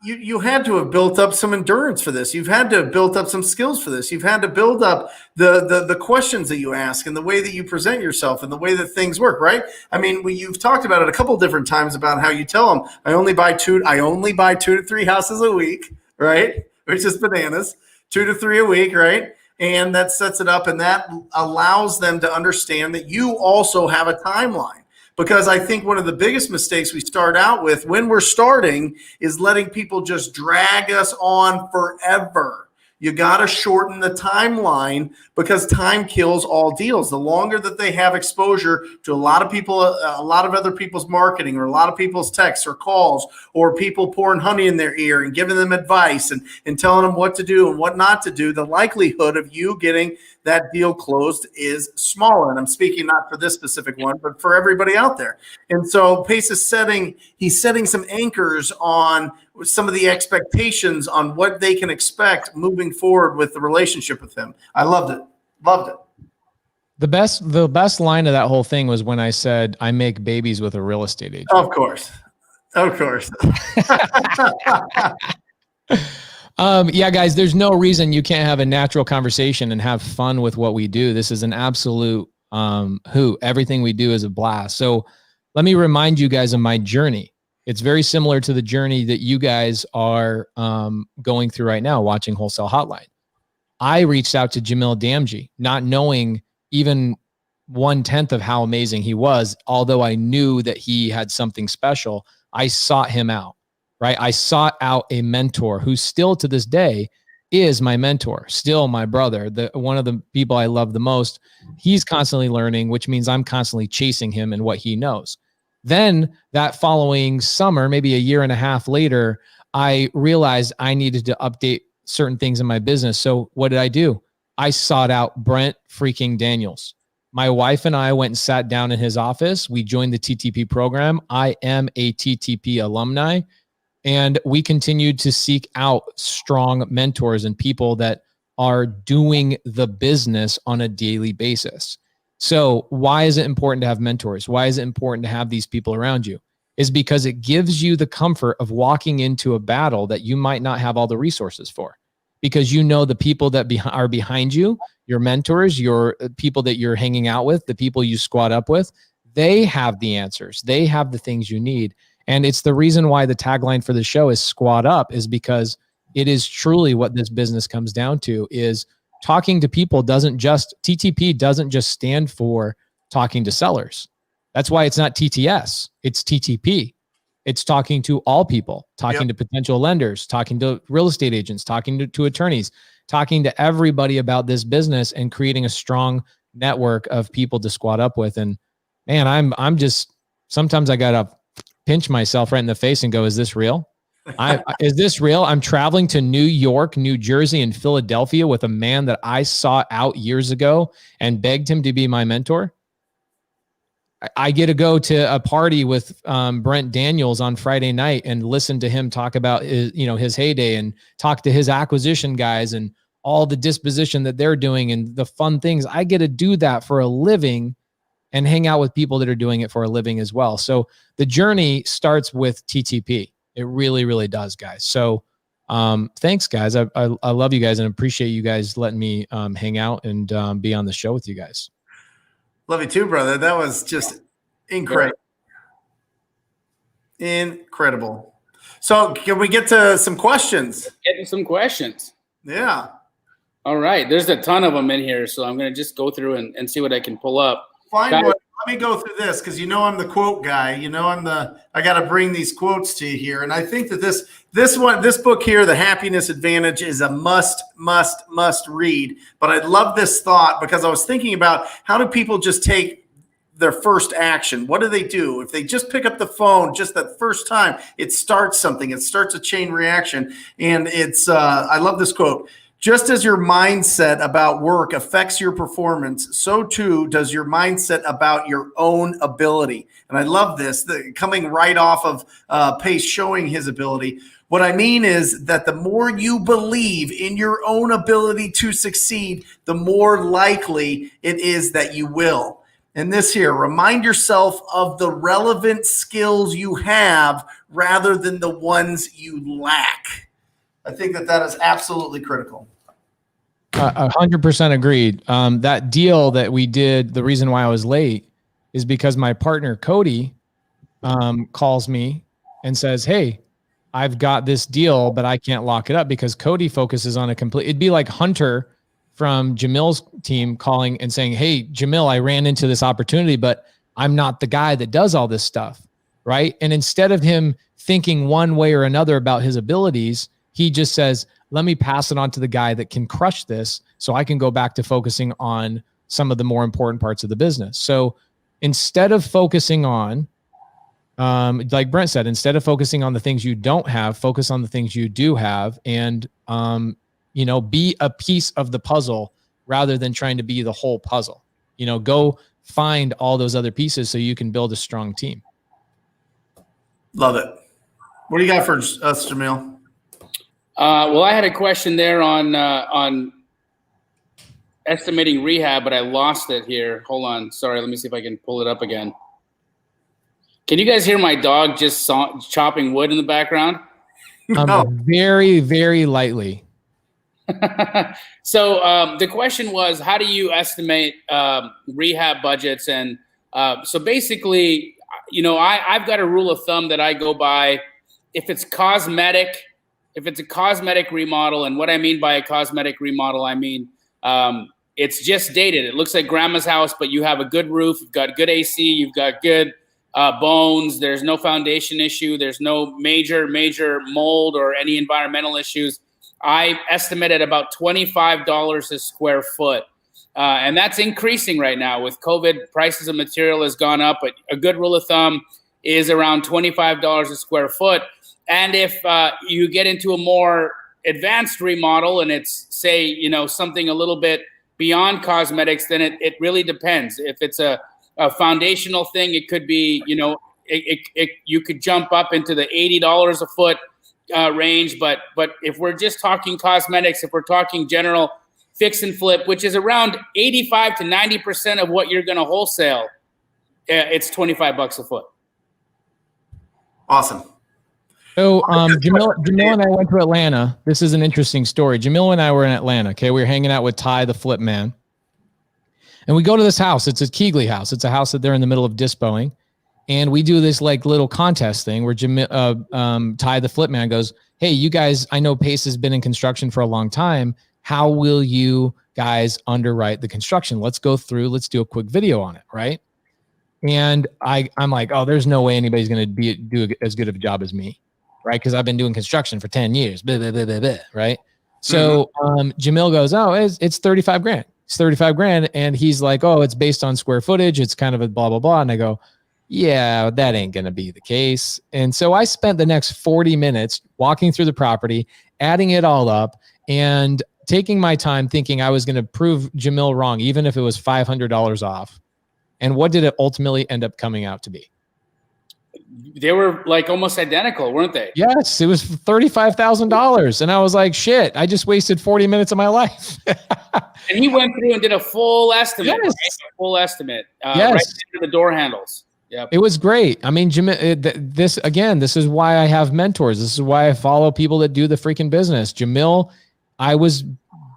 you had to have built up some endurance for this. You've had to have built up some skills for this. You've had to build up the questions that you ask, and the way that you present yourself, and the way that things work, right? You've talked about it a couple different times about how you tell them, I only buy 2 to 3 houses a week, right? Which is bananas. 2 to 3 a week, right? And that sets it up, and that allows them to understand that you also have a timeline. Because I think one of the biggest mistakes we start out with when we're starting is letting people just drag us on forever. You got to shorten the timeline, because time kills all deals. The longer that they have exposure to a lot of people, a lot of other people's marketing, or a lot of people's texts or calls, or people pouring honey in their ear and giving them advice and telling them what to do and what not to do, the likelihood of you getting that deal closed is smaller. And I'm speaking not for this specific one, but for everybody out there. And so Pace is setting some anchors on some of the expectations on what they can expect moving forward with the relationship with him. I loved it. The best line of that whole thing was when I said, I make babies with a real estate agent. Of course. Yeah, guys, there's no reason you can't have a natural conversation and have fun with what we do. This is an absolute hoot. Everything we do is a blast. So let me remind you guys of my journey. It's very similar to the journey that you guys are going through right now, watching Wholesale Hotline. I reached out to Jamil Damji, not knowing even 1/10 of how amazing he was. Although I knew that he had something special, I sought him out, right? I sought out a mentor who still to this day is my mentor, still my brother, one of the people I love the most. He's constantly learning, which means I'm constantly chasing him and what he knows. Then that following summer, maybe a year and a half later, I realized I needed to update certain things in my business. So what did I do? I sought out Brent freaking Daniels. My wife and I went and sat down in his office. We joined the TTP program. I am a TTP alumni, and we continued to seek out strong mentors and people that are doing the business on a daily basis. So why is it important to have mentors? Why is it important to have these people around you? Is because it gives you the comfort of walking into a battle that you might not have all the resources for, because you know the people that are behind you, your mentors, your people that you're hanging out with, the people you squat up with, they have the answers. They have the things you need. And it's the reason why the tagline for the show is squat up, is because it is truly what this business comes down to, is talking to people. TTP doesn't just stand for talking to sellers. That's why it's not TTS, it's TTP. It's talking to all people, talking to potential lenders, talking to real estate agents, talking to attorneys, talking to everybody about this business, and creating a strong network of people to squat up with. And man, I'm just, sometimes I got to pinch myself right in the face and go, is this real? Is this real? I'm traveling to New York, New Jersey, and Philadelphia with a man that I sought out years ago and begged him to be my mentor. I get to go to a party with Brent Daniels on Friday night and listen to him talk about his heyday, and talk to his acquisition guys and all the disposition that they're doing and the fun things. I get to do that for a living and hang out with people that are doing it for a living as well. So the journey starts with TTP. It really, really does, guys. So thanks, guys. I love you guys and appreciate you guys letting me hang out and be on the show with you guys. Love you too, brother. That was just incredible. Incredible. So can we get to some questions? Get to some questions. Yeah. All right. There's a ton of them in here, so I'm going to just go through and see what I can pull up. Find one. Let me go through this, because I'm the quote guy. I got to bring these quotes to you here. And I think that this book here, The Happiness Advantage, is a must read. But I love this thought, because I was thinking about, how do people just take their first action? What do they do? If they just pick up the phone just that first time, it starts something. It starts a chain reaction. And I love this quote. Just as your mindset about work affects your performance, so too does your mindset about your own ability. And I love this, coming right off of Pace showing his ability. What I mean is that the more you believe in your own ability to succeed, the more likely it is that you will. And this here, remind yourself of the relevant skills you have rather than the ones you lack. I think that is absolutely critical. 100% agreed. That deal that we did, the reason why I was late is because my partner, Cody, calls me and says, hey, I've got this deal, but I can't lock it up, because Cody focuses on it'd be like Hunter from Jamil's team calling and saying, hey, Jamil, I ran into this opportunity, but I'm not the guy that does all this stuff. Right. And instead of him thinking one way or another about his abilities, he just says, let me pass it on to the guy that can crush this, so I can go back to focusing on some of the more important parts of the business. So instead of focusing on, like Brent said, instead of focusing on the things you don't have, focus on the things you do have, and, be a piece of the puzzle rather than trying to be the whole puzzle. Go find all those other pieces so you can build a strong team. Love it. What do you got for us, Jamil? Well, I had a question there on estimating rehab, but I lost it here. Hold on. Sorry. Let me see if I can pull it up again. Can you guys hear my dog just chopping wood in the background? No. Very, very lightly. So the question was, how do you estimate rehab budgets? And so basically, I've got a rule of thumb that I go by. If it's a cosmetic remodel, and what I mean by a cosmetic remodel, I mean it's just dated. It looks like grandma's house, but you have a good roof, you've got good AC, you've got good bones. There's no foundation issue. There's no major mold or any environmental issues. I estimate at about $25 a square foot. And that's increasing right now with COVID. Prices of material has gone up, but a good rule of thumb is around $25 a square foot. And if you get into a more advanced remodel and it's, say, something a little bit beyond cosmetics, then it really depends. If it's a foundational thing, it could be, you could jump up into the $80 a foot range. But if we're just talking cosmetics, if we're talking general fix and flip, which is around 85 to 90% of what you're going to wholesale, it's $25 a foot. Awesome. So Jamil and I went to Atlanta. This is an interesting story. Jamil and I were in Atlanta. Okay, we were hanging out with Ty, the flip man, and we go to this house. It's a Keegley house. It's a house that they're in the middle of dispoing, and we do this like little contest thing where Ty, the flip man, goes, "Hey, you guys, I know Pace has been in construction for a long time. How will you guys underwrite the construction? Let's go through. Let's do a quick video on it, right?" And I'm like, "Oh, there's no way anybody's going to do as good of a job as me." Right, because I've been doing construction for 10 years, blah, blah, blah, blah, blah, right? So Jamil goes, "Oh, it's 35 grand. It's 35 grand," and he's like, "Oh, it's based on square footage. It's kind of a blah blah blah." And I go, "Yeah, that ain't gonna be the case." And so I spent the next 40 minutes walking through the property, adding it all up, and taking my time thinking I was going to prove Jamil wrong, even if it was $500 off. And what did it ultimately end up coming out to be? They were like almost identical, weren't they? Yes, it was $35,000. And I was like, shit, I just wasted 40 minutes of my life. And he went through and did a full estimate. Yes. Right? A full estimate. Yes. Right into the door handles. Yep. It was great. I mean, this is why I have mentors. This is why I follow people that do the freaking business. Jamil, I was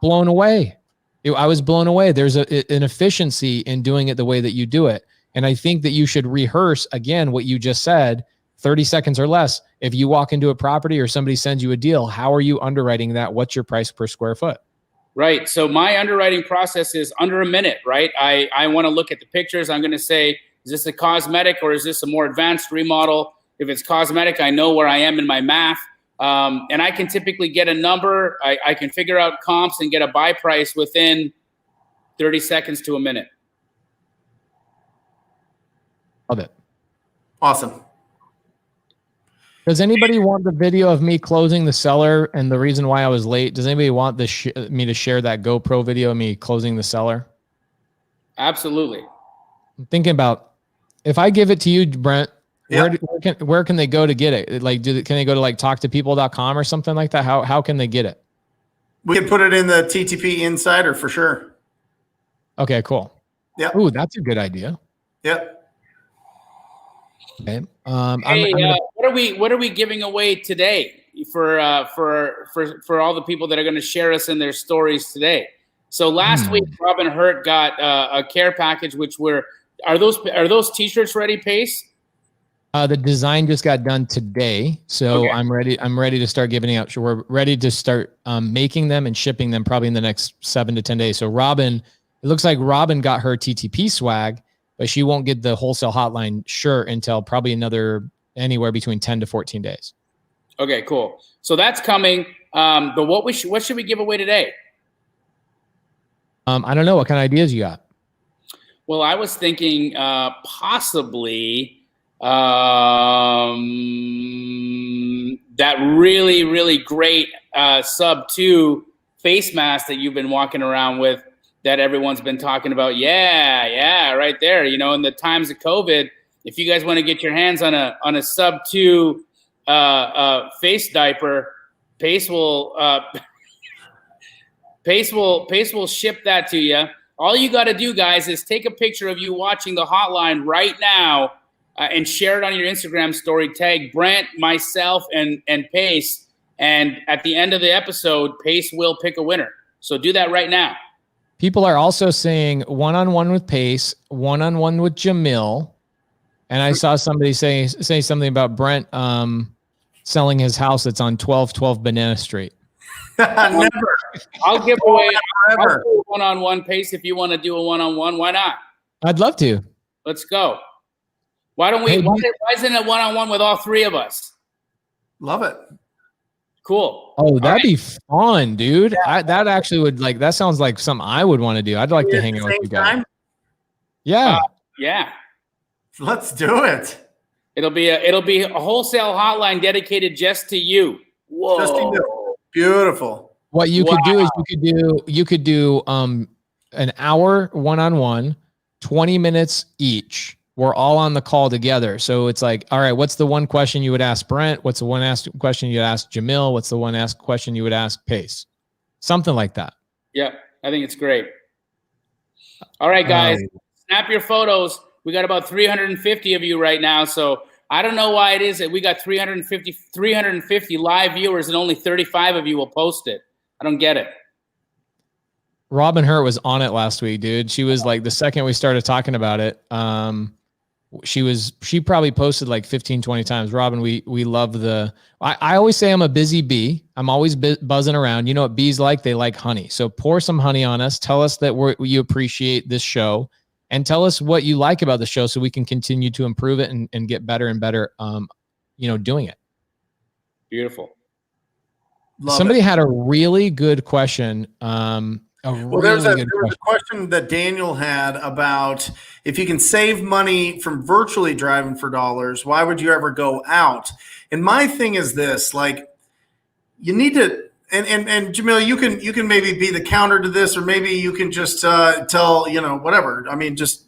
blown away. I was blown away. There's an efficiency in doing it the way that you do it. And I think that you should rehearse again what you just said, 30 seconds or less. If you walk into a property or somebody sends you a deal, how are you underwriting that? What's your price per square foot? Right. So my underwriting process is under a minute, right? I want to look at the pictures. I'm going to say, is this a cosmetic or is this a more advanced remodel? If it's cosmetic, I know where I am in my math. And I can typically get a number. I can figure out comps and get a buy price within 30 seconds to a minute. Love it. Awesome. Does anybody want the video of me closing the seller and the reason why I was late? Does anybody want me to share that GoPro video of me closing the seller? Absolutely. I'm thinking about if I give it to you, Brent, Yeah. where can they go to get it? Like, can they go to like talktopeople.com or something like that? How can they get it? We can put it in the TTP Insider for sure. Okay, cool. Yeah. Ooh, that's a good idea. Yep. Okay. Hey, what are we giving away today for all the people that are going to share us in their stories today? So last week, Robin Hurt got a care package, which are those t-shirts ready, Pace? The design just got done today, so okay. I'm ready to start giving out. So we're ready to start making them and shipping them probably in the next 7 to 10 days. So Robin, it looks like Robin got her TTP swag, but she won't get the Wholesale Hotline shirt until probably anywhere between 10 to 14 days. Okay, cool. So that's coming. But what should we give away today? I don't know. What kind of ideas you got? Well, I was thinking possibly that really, really great sub 2 face mask that you've been walking around with that everyone's been talking about. Yeah, right there. You know, in the times of COVID, if you guys want to get your hands on a sub 2 face diaper, Pace will ship that to you. All you got to do, guys, is take a picture of you watching the hotline right now and share it on your Instagram story. Tag Brent, myself, and Pace. And at the end of the episode, Pace will pick a winner. So do that right now. People are also saying one-on-one with Pace, one-on-one with Jamil. And I saw somebody say something about Brent selling his house that's on 1212 Banana Street. Never. I'll give away a one-on-one, Pace. If you want to do a one-on-one, why not? I'd love to. Let's go. Why don't we? Why isn't it one-on-one with all three of us? Love it. Cool. Oh, that'd be fun, dude. Yeah. That actually would that sounds like something I would want to do. I'd like to hang out with you guys. Yeah. Yeah. Let's do it. It'll be a wholesale hotline dedicated just to you. Whoa. Just to you. Beautiful. What you could do is you could do an hour one-on-one, 20 minutes each. We're all on the call together. So it's like, all right, what's the one question you would ask Brent? What's the one question you'd ask Jamil? What's the one question you would ask Pace? Something like that. Yeah. I think it's great. All right, guys, snap your photos. We got about 350 of you right now. So I don't know why it is that we got 350 live viewers and only 35 of you will post it. I don't get it. Robin Hurt was on it last week, dude. She was like, the second we started talking about it, she probably posted like 15, 20 times. Robin, we love I always say I'm a busy bee. I'm always buzzing around. You know what bees like? They like honey. So pour some honey on us. Tell us that you appreciate this show, and tell us what you like about the show so we can continue to improve it and get better and better, doing it. Beautiful. Somebody had a really good question. There was a question that Daniel had about if you can save money from virtually driving for dollars, why would you ever go out? And my thing is this, like, you need to, and Jamil, you can maybe be the counter to this, or maybe you can just tell, whatever. I mean, just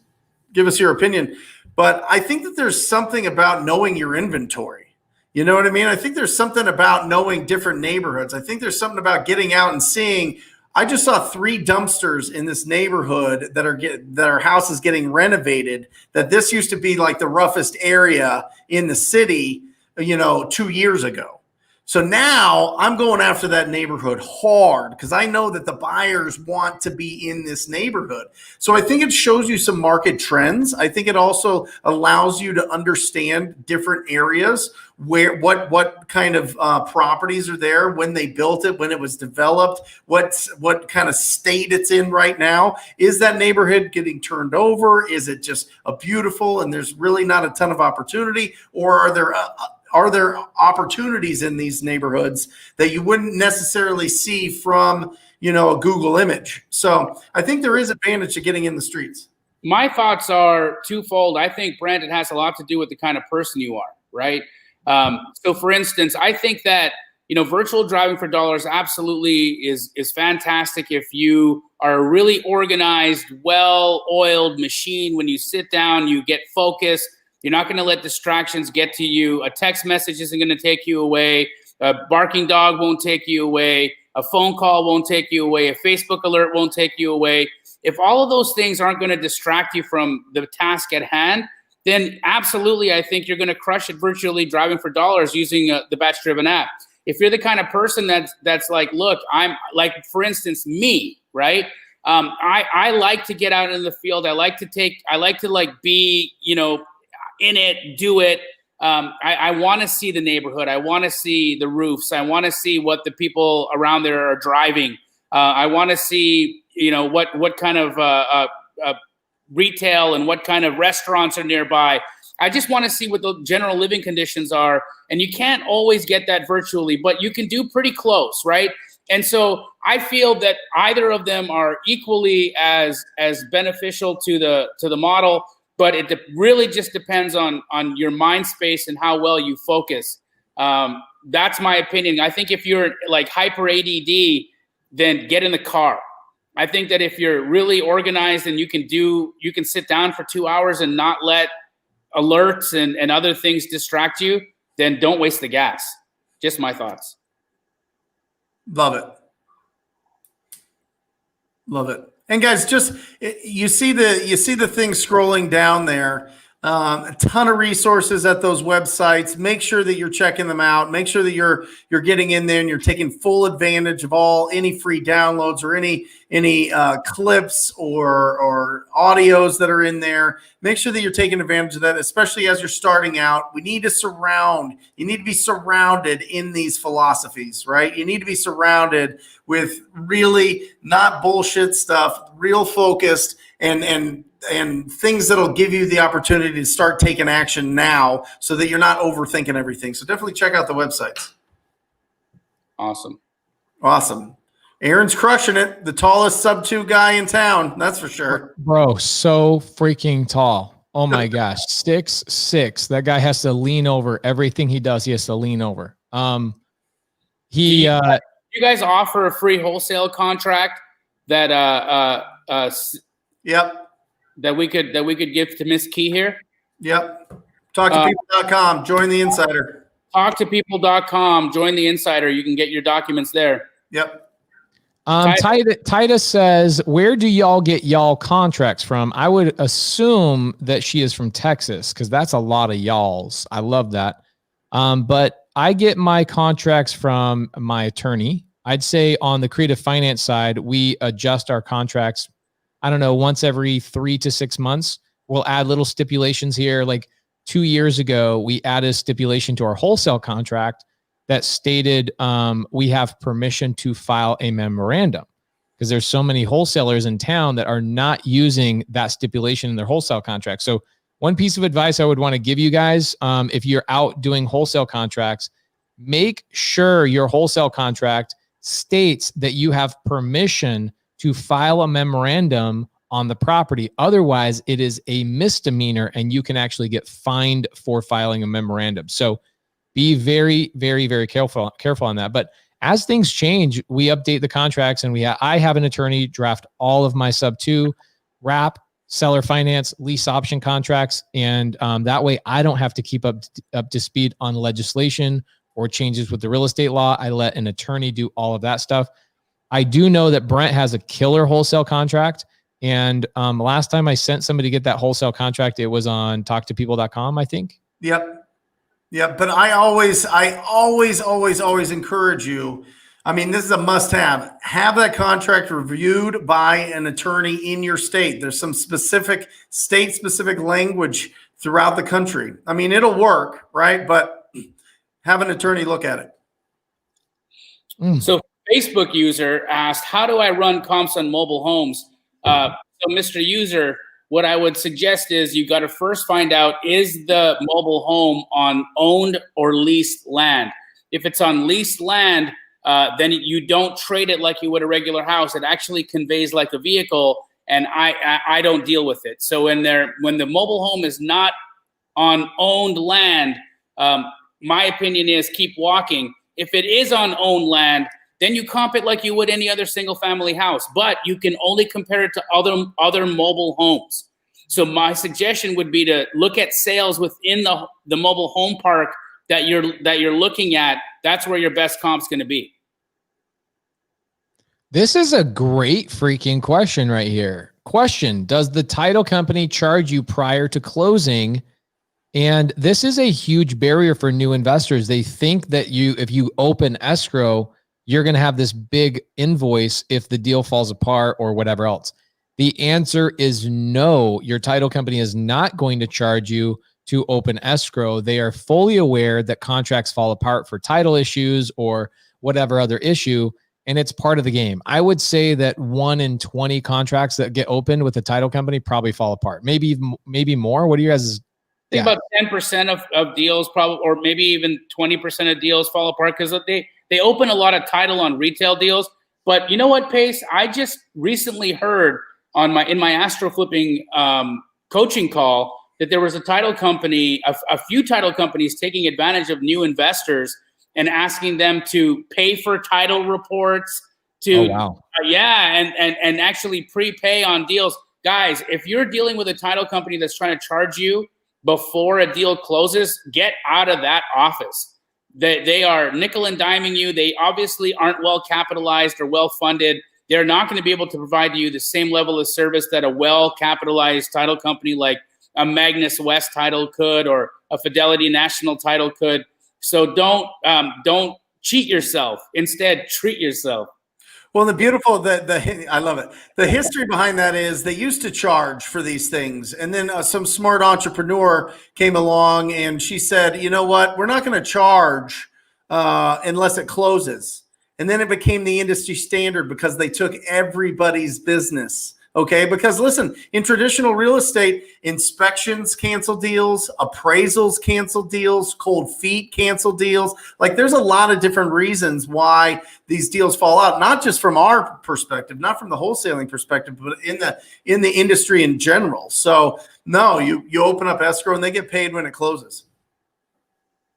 give us your opinion. But I think that there's something about knowing your inventory. You know what I mean? I think there's something about knowing different neighborhoods. I think there's something about getting out and seeing. I just saw 3 dumpsters in this neighborhood that our house is getting renovated. That this used to be like the roughest area in the city, 2 years ago. So now I'm going after that neighborhood hard because I know that the buyers want to be in this neighborhood. So I think it shows you some market trends. I think it also allows you to understand different areas where what kind of properties are there, when they built it, when it was developed, what kind of state it's in right now. Is that neighborhood getting turned over? Is it just a beautiful and there's really not a ton of opportunity, or are there opportunities in these neighborhoods that you wouldn't necessarily see from, a Google image? So I think there is advantage to getting in the streets. My thoughts are twofold. I think, Brent, it has a lot to do with the kind of person you are, right? So for instance, I think that, virtual driving for dollars absolutely is fantastic if you are a really organized, well-oiled machine. When you sit down, you get focused. You're not going to let distractions get to you. A text message isn't going to take you away. A barking dog won't take you away. A phone call won't take you away. A Facebook alert won't take you away. If all of those things aren't going to distract you from the task at hand, then absolutely, I think you're going to crush it virtually driving for dollars using the Batch Driven app. If you're the kind of person that's like, look, I'm like, for instance, me, right? I like to get out in the field. I like to like be, in it, do it. I want to see the neighborhood. I want to see the roofs. I want to see what the people around there are driving. I want to see, what kind of retail and what kind of restaurants are nearby. I just want to see what the general living conditions are. And you can't always get that virtually, but you can do pretty close, right? And so I feel that either of them are equally as beneficial to the model, but it really just depends on your mind space and how well you focus. That's my opinion. I think if you're like hyper ADD, then get in the car. I think that if you're really organized and you can sit down for 2 hours and not let alerts and other things distract you, then don't waste the gas. Just my thoughts. Love it. Love it. And guys, just you see the thing scrolling down there. A ton of resources at those websites. Make sure that you're checking them out. Make sure that you're getting in there and you're taking full advantage of any free downloads or any clips or audios that are in there. Make sure that you're taking advantage of that, especially as you're starting out. You need to be surrounded in these philosophies, right? You need to be surrounded with really not bullshit stuff, real focused and things that'll give you the opportunity to start taking action now so that you're not overthinking everything. So definitely check out the websites. Awesome. Aaron's crushing it. The tallest sub-2 guy in town. That's for sure. Bro, so freaking tall. Oh my gosh. 6'6". That guy has to lean over everything he does. He has to lean over. You guys offer a free wholesale contract that Yep. That we could give to Miss Key here? Yep. TalkToPeople.com. Join the Insider. TalkToPeople.com. Join the Insider. You can get your documents there. Yep. Titus says, where do y'all get y'all contracts from? I would assume that she is from Texas because that's a lot of y'alls. I love that. But I get my contracts from my attorney. I'd say on the creative finance side, we adjust our contracts, I don't know, once every 3 to 6 months. We'll add little stipulations here. Like 2 years ago, we added a stipulation to our wholesale contract that stated we have permission to file a memorandum because there's so many wholesalers in town that are not using that stipulation in their wholesale contract. So one piece of advice I would want to give you guys, if you're out doing wholesale contracts, make sure your wholesale contract states that you have permission to file a memorandum on the property. Otherwise, it is a misdemeanor and you can actually get fined for filing a memorandum. So be very, very, very careful on that. But as things change, we update the contracts, and I have an attorney draft all of my sub 2, wrap, seller finance, lease option contracts, and that way I don't have to keep up to speed on legislation or changes with the real estate law. I let an attorney do all of that stuff. I do know that Brent has a killer wholesale contract, and last time I sent somebody to get that wholesale contract, it was on talktopeople.com, I think. Yep. Yeah, but I always encourage you. I mean, this is a must-have. Have that contract reviewed by an attorney in your state. There's some specific state-specific language throughout the country. I mean, it'll work, right? But have an attorney look at it. So, Facebook user asked, "How do I run comps on mobile homes?" So, Mr. User, what I would suggest is you got to first find out, is the mobile home on owned or leased land? If it's on leased land, then you don't trade it like you would a regular house. It actually conveys like a vehicle, and I don't deal with it. So when the mobile home is not on owned land, my opinion is keep walking. If it is on owned land, then you comp it like you would any other single family house, but you can only compare it to other mobile homes. So my suggestion would be to look at sales within the mobile home park that you're looking at. That's where your best comp's going to be. This is a great freaking question right here. Question: does the title company charge you prior to closing? And this is a huge barrier for new investors. They think that if you open escrow, you're going to have this big invoice if the deal falls apart or whatever else. The answer is no. Your title company is not going to charge you to open escrow. They are fully aware that contracts fall apart for title issues or whatever other issue, and it's part of the game. I would say that 1 in 20 contracts that get opened with a title company probably fall apart. Maybe more. What do you guys? I think about 10% of deals probably, or maybe even 20% of deals fall apart because they open a lot of title on retail deals. But you know what, Pace? I just recently heard in my astro flipping coaching call that there was a title company, a few title companies taking advantage of new investors and asking them to pay for title reports and actually prepay on deals. Guys, if you're dealing with a title company that's trying to charge you before a deal closes, get out of that office. They are nickel and diming you. They obviously aren't well capitalized or well funded. They're not going to be able to provide you the same level of service that a well capitalized title company like a Magnus West title could or a Fidelity National title could. So don't cheat yourself. Instead, treat yourself. Well, I love it. The history behind that is they used to charge for these things. And then some smart entrepreneur came along and she said, you know what, we're not going to charge unless it closes. And then it became the industry standard because they took everybody's business. Okay, because listen, in traditional real estate, inspections cancel deals, appraisals cancel deals, cold feet cancel deals. Like there's a lot of different reasons why these deals fall out, not just from our perspective, not from the wholesaling perspective, but in the industry in general. So no, you open up escrow and they get paid when it closes.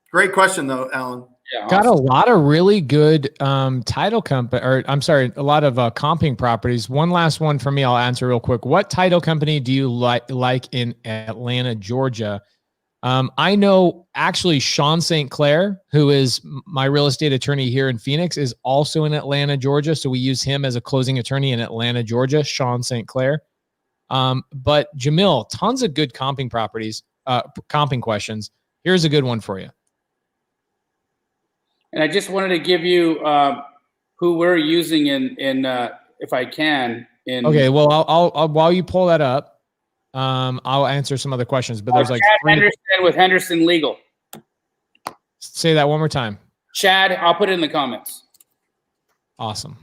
Great question though, Alan. Yeah, got a lot of really good title company, or I'm sorry, a lot of comping properties. One last one for me, I'll answer real quick. What title company do you like in Atlanta, Georgia? I know actually Sean St. Clair, who is my real estate attorney here in Phoenix, is also in Atlanta, Georgia. So we use him as a closing attorney in Atlanta, Georgia, Sean St. Clair. But Jamil, tons of good comping properties, comping questions. Here's a good one for you. And I just wanted to give you who we're using in if I can. Okay, well, I'll while you pull that up, I'll answer some other questions. But there's like Chad Henderson with Henderson Legal. Say that one more time. Chad, I'll put it in the comments. Awesome.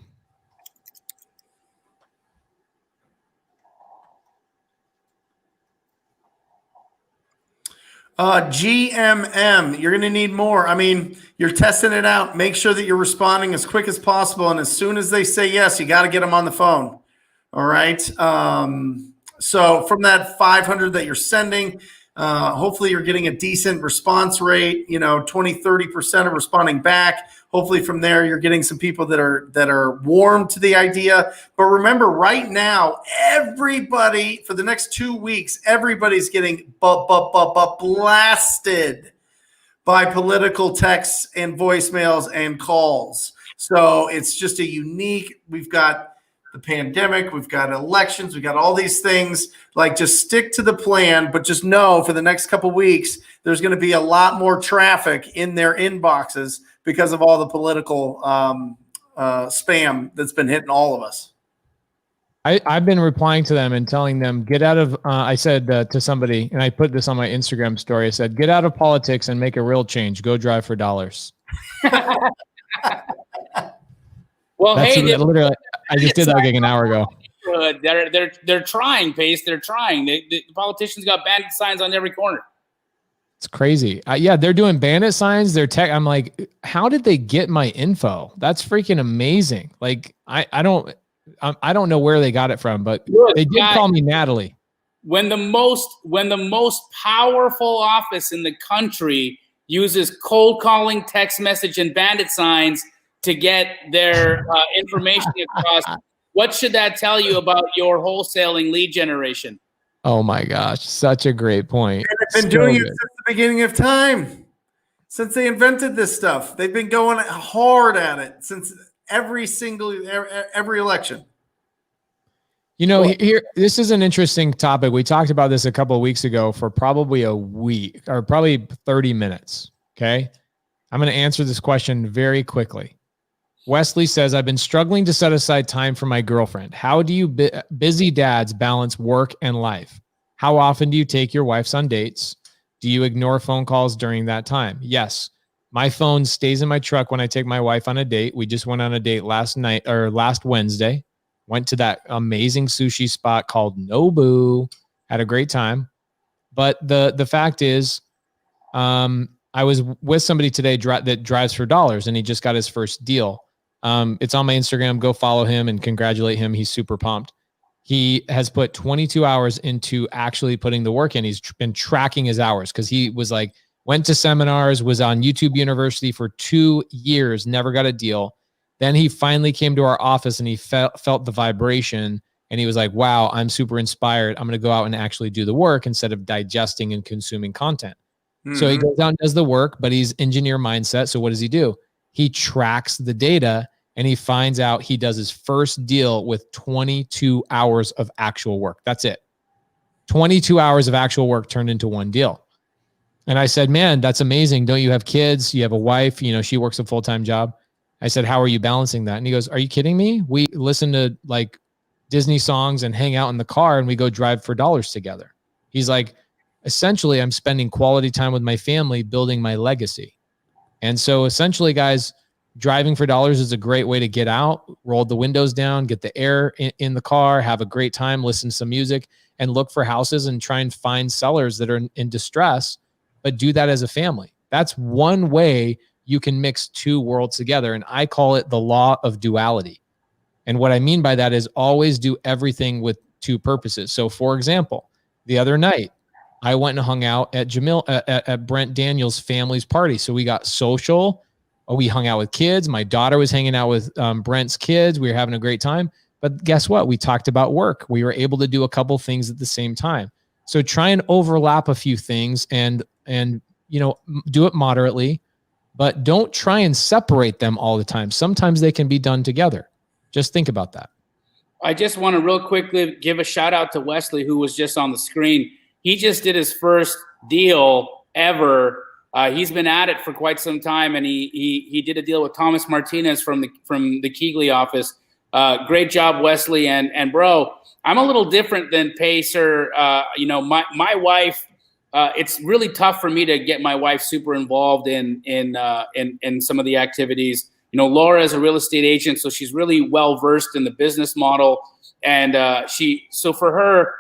GMM, you're going to need more. I mean, you're testing it out. Make sure that you're responding as quick as possible. And as soon as they say yes, you got to get them on the phone. All right. So from that 500 that you're sending, hopefully you're getting a decent response rate, 20, 30% are responding back. Hopefully from there, you're getting some people that are warm to the idea. But remember, right now, everybody for the next 2 weeks, everybody's getting blasted by political texts and voicemails and calls. So it's just a unique, we've got the pandemic, we've got elections, we've got all these things. Like, just stick to the plan, but just know for the next couple of weeks, there's going to be a lot more traffic in their inboxes because of all the political spam that's been hitting all of us. I've been replying to them and telling them, get out of, I said to somebody, and I put this on my Instagram story, I said, get out of politics and make a real change. Go drive for dollars. Well, that's hey, literally, I just did that like an hour ago. They're trying, Pace. They're trying. The politicians got bandit signs on every corner. It's crazy. Yeah, they're doing bandit signs. They're tech. I'm like, how did they get my info? That's freaking amazing. Like, I don't know where they got it from, but they did call me Natalie. When the most powerful office in the country uses cold calling, text message, and bandit signs to get their information across, what should that tell you about your wholesaling lead generation? Oh my gosh, such a great point. And they've been doing it since the beginning of time, since they invented this stuff. They've been going hard at it since every election. Here, this is an interesting topic. We talked about this a couple of weeks ago for probably a week or probably 30 minutes. Okay. I'm going to answer this question very quickly. Wesley says, I've been struggling to set aside time for my girlfriend. How do you busy dads balance work and life? How often do you take your wives on dates? Do you ignore phone calls during that time? Yes. My phone stays in my truck when I take my wife on a date. We just went on a date last Wednesday. Went to that amazing sushi spot called Nobu. Had a great time. But the fact is, I was with somebody today that drives for dollars, and he just got his first deal. It's on my Instagram. Go follow him and congratulate him. He's super pumped. He has put 22 hours into actually putting the work in. He's been tracking his hours because he was like, went to seminars, was on YouTube University for 2 years, never got a deal. Then he finally came to our office and he felt the vibration, and he was like, wow, I'm super inspired. I'm going to go out and actually do the work instead of digesting and consuming content. Mm-hmm. So he goes out and does the work, but he's engineer mindset. So what does he do? He tracks the data, and he finds out he does his first deal with 22 hours of actual work. That's it. 22 hours of actual work turned into one deal. And I said, man, that's amazing. Don't you have kids? You have a wife, she works a full-time job. I said, how are you balancing that? And he goes, are you kidding me? We listen to like Disney songs and hang out in the car, and we go drive for dollars together. He's like, essentially, I'm spending quality time with my family, building my legacy. And so essentially, guys, driving for dollars is a great way to get out, roll the windows down, get the air in the car, have a great time, listen to some music, and look for houses and try and find sellers that are in distress, but do that as a family. That's one way you can mix two worlds together. And I call it the law of duality. And what I mean by that is always do everything with two purposes. So for example, the other night, I went and hung out at at Brent Daniels' family's party. So we got social. We hung out with kids. My daughter was hanging out with Brent's kids. We were having a great time. But guess what? We talked about work. We were able to do a couple things at the same time. So try and overlap a few things and and, do it moderately, but don't try and separate them all the time. Sometimes they can be done together. Just think about that. I just want to real quickly give a shout out to Wesley, who was just on the screen. He just did his first deal ever. He's been at it for quite some time, and he did a deal with Thomas Martinez from the Keegley office. Great job, Wesley. And bro, I'm a little different than Pacer. My wife. It's really tough for me to get my wife super involved in some of the activities. Laura is a real estate agent, so she's really well versed in the business model, and so for her,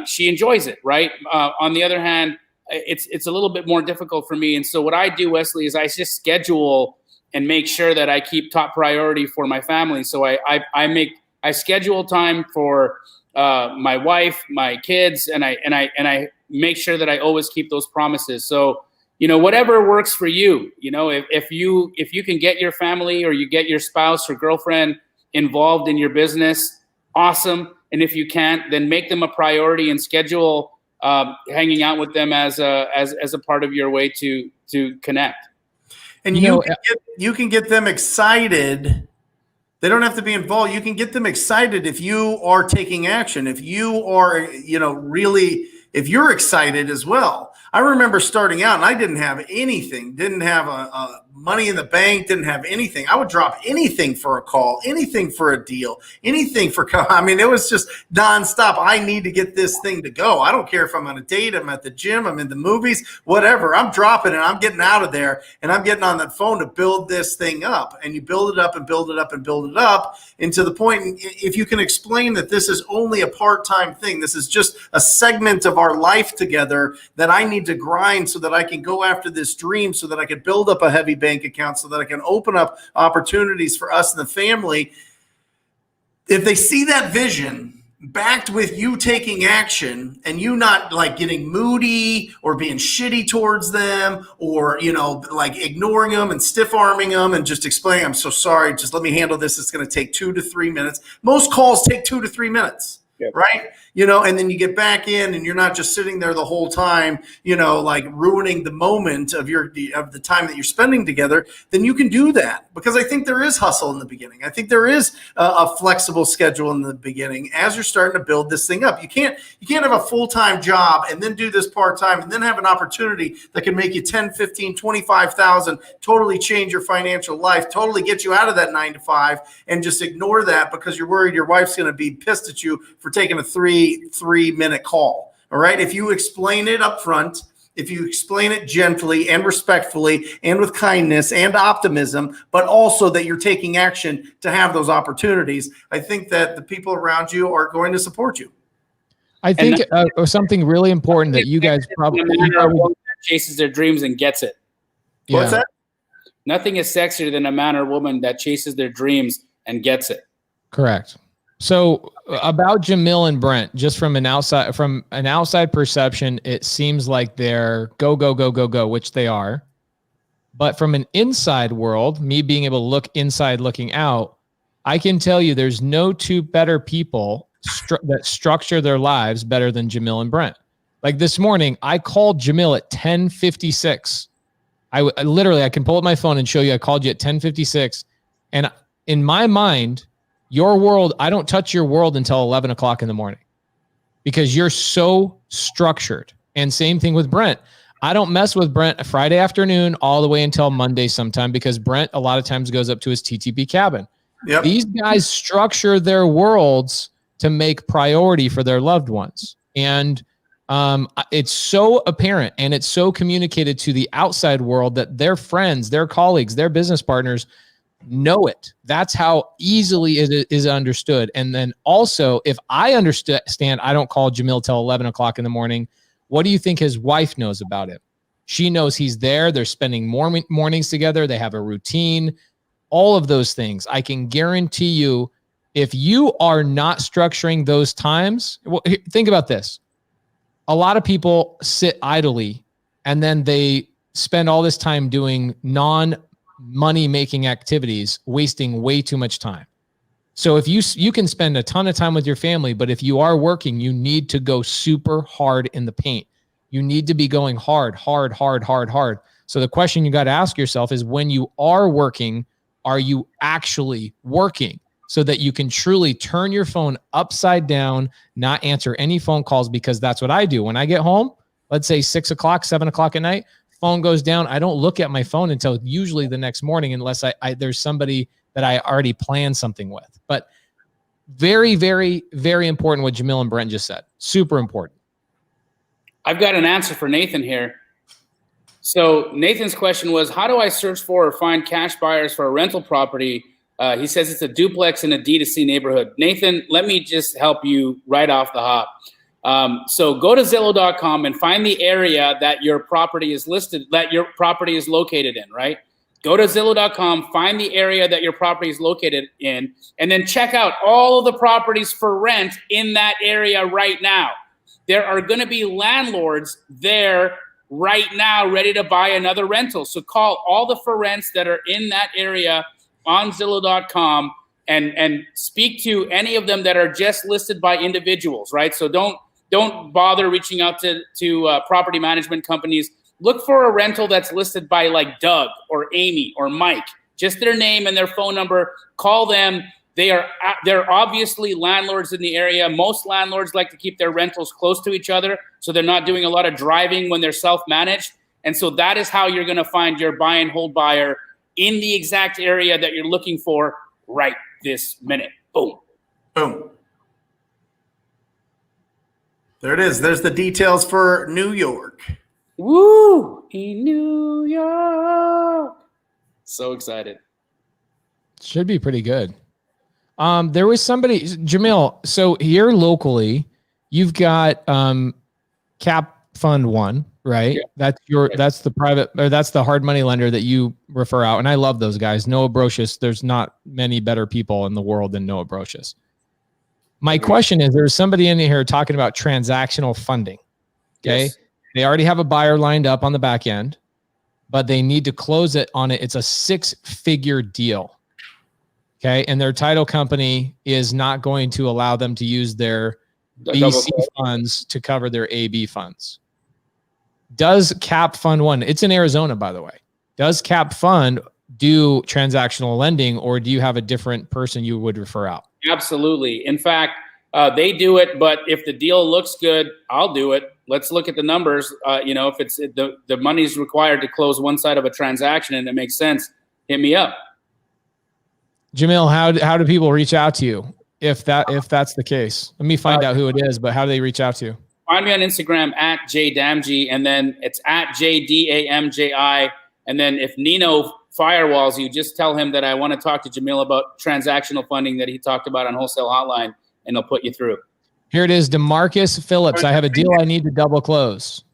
she enjoys it, right? On the other hand, it's a little bit more difficult for me, and so what I do, Wesley, is I just schedule and make sure that I keep top priority for my family. So I schedule time for my wife, my kids, and I make sure that I always keep those promises. So, whatever works for you, if you can get your family or you get your spouse or girlfriend involved in your business, awesome. And if you can't, then make them a priority and schedule hanging out with them as a part of your way to connect. And you can get them excited. They don't have to be involved. You can get them excited if you are taking action. If you are, really, if you're excited as well. I remember starting out and I didn't have anything, didn't have a money in the bank, didn't have anything. I would drop anything for a call, anything for a deal, anything for, it was just nonstop. I need to get this thing to go. I don't care if I'm on a date, I'm at the gym, I'm in the movies, whatever. I'm dropping it. I'm getting out of there and I'm getting on that phone to build this thing up. And you build it up and build it up and build it up. And to the point, if you can explain that this is only a part-time thing, this is just a segment of our life together that I need to grind so that I can go after this dream, so that I can build up a heavy bank account, so that I can open up opportunities for us and the family. If they see that vision backed with you taking action and you not like getting moody or being shitty towards them or, like ignoring them and stiff arming them and just explaining, I'm so sorry, just let me handle this. It's going to take 2 to 3 minutes. Most calls take 2 to 3 minutes. Yep. Right. And then you get back in and you're not just sitting there the whole time, like ruining the moment of the time that you're spending together. Then you can do that, because I think there is hustle in the beginning. I think there is a flexible schedule in the beginning as you're starting to build this thing up. You can't have a full-time job and then do this part-time and then have an opportunity that can make you 10, 15, 25,000, totally change your financial life, totally get you out of that 9 to 5, and just ignore that because you're worried your wife's going to be pissed at you for taking a 3-minute call. All right. If you explain it up front, if you explain it gently and respectfully and with kindness and optimism, but also that you're taking action to have those opportunities, I think that the people around you are going to support you. I think something really important that you guys probably chases their dreams and gets it. Yeah. What's that? Nothing is sexier than a man or woman that chases their dreams and gets it. Correct. So about Jamil and Brent, just from an outside perception, it seems like they're go, which they are. But from an inside world, me being able to look inside, looking out, I can tell you there's no two better people that structure their lives better than Jamil and Brent. Like this morning, I called Jamil at 10:56. I literally can pull up my phone and show you I called you at 10:56. And in my mind, your world, I don't touch your world until 11 o'clock in the morning because you're so structured. And same thing with Brent. I don't mess with Brent Friday afternoon all the way until Monday sometime because Brent a lot of times goes up to his TTP cabin. Yep. These guys structure their worlds to make priority for their loved ones. And it's so apparent and it's so communicated to the outside world that their friends, their colleagues, their business partners know it. That's how easily it is understood. And then also, if I understand, I don't call Jamil till 11 o'clock in the morning. What do you think his wife knows about it? She knows he's there. They're spending more mornings together. They have a routine, all of those things. I can guarantee you, if you are not structuring those times, well, think about this. A lot of people sit idly and then they spend all this time doing non-money making activities, wasting way too much time. So if you can spend a ton of time with your family, but if you are working, you need to go super hard in the paint. You need to be going hard, hard, hard, hard, hard. So the question you got to ask yourself is, when you are working, are you actually working? So that you can truly turn your phone upside down, not answer any phone calls, because that's what I do. When I get home, let's say 6 o'clock, 7 o'clock at night, phone goes down. I don't look at my phone until usually the next morning, unless there's somebody that I already planned something with. But very, very, very important what Jamil and Brent just said. Super important. I've got an answer for Nathan here. So Nathan's question was, how do I search for or find cash buyers for a rental property? He says it's a duplex in a D2C neighborhood. Nathan, let me just help you right off the hop. So go to Zillow.com and find the area that your property is listed, that your property is located in, right? Go to Zillow.com, find the area that your property is located in, and then check out all of the properties for rent in that area right now. There are going to be landlords there right now ready to buy another rental. So call all the for rents that are in that area on Zillow.com and speak to any of them that are just listed by individuals, right? So don't bother reaching out to property management companies. Look for a rental that's listed by like Doug or Amy or Mike, just their name and their phone number. Call them. They're obviously landlords in the area. Most landlords like to keep their rentals close to each other, so they're not doing a lot of driving when they're self-managed. And so that is how you're going to find your buy and hold buyer in the exact area that you're looking for right this minute. Boom. Boom. There it is. There's the details for New York. Woo! In New York. So excited. Should be pretty good. There was somebody, Jamil, so here locally, you've got Cap Fund One, right? Yeah. That's the private, or that's the hard money lender that you refer out. And I love those guys. Noah Brocious, there's not many better people in the world than Noah Brocious. My question is, there's somebody in here talking about transactional funding. Okay. Yes. They already have a buyer lined up on the back end, but they need to close it on it. It's a 6-figure deal. Okay. And their title company is not going to allow them to use their BC funds to cover their AB funds. Does Cap Fund One, it's in Arizona, by the way, does Cap Fund do transactional lending, or do you have a different person you would refer out? Absolutely. In fact, they do it, but if the deal looks good, I'll do it. Let's look at the numbers. If it's the money's required to close one side of a transaction and it makes sense, hit me up. Jamil, how do people reach out to you if that's the case? Let me find out who it is, but how do they reach out to you? Find me on Instagram at jdamji, and then it's at JDAMJI. And then if Nino firewalls you, just tell him that I want to talk to Jamil about transactional funding that he talked about on Wholesale Hotline, and he'll put you through. Here it is, DeMarcus Phillips. I have a deal I need to double close.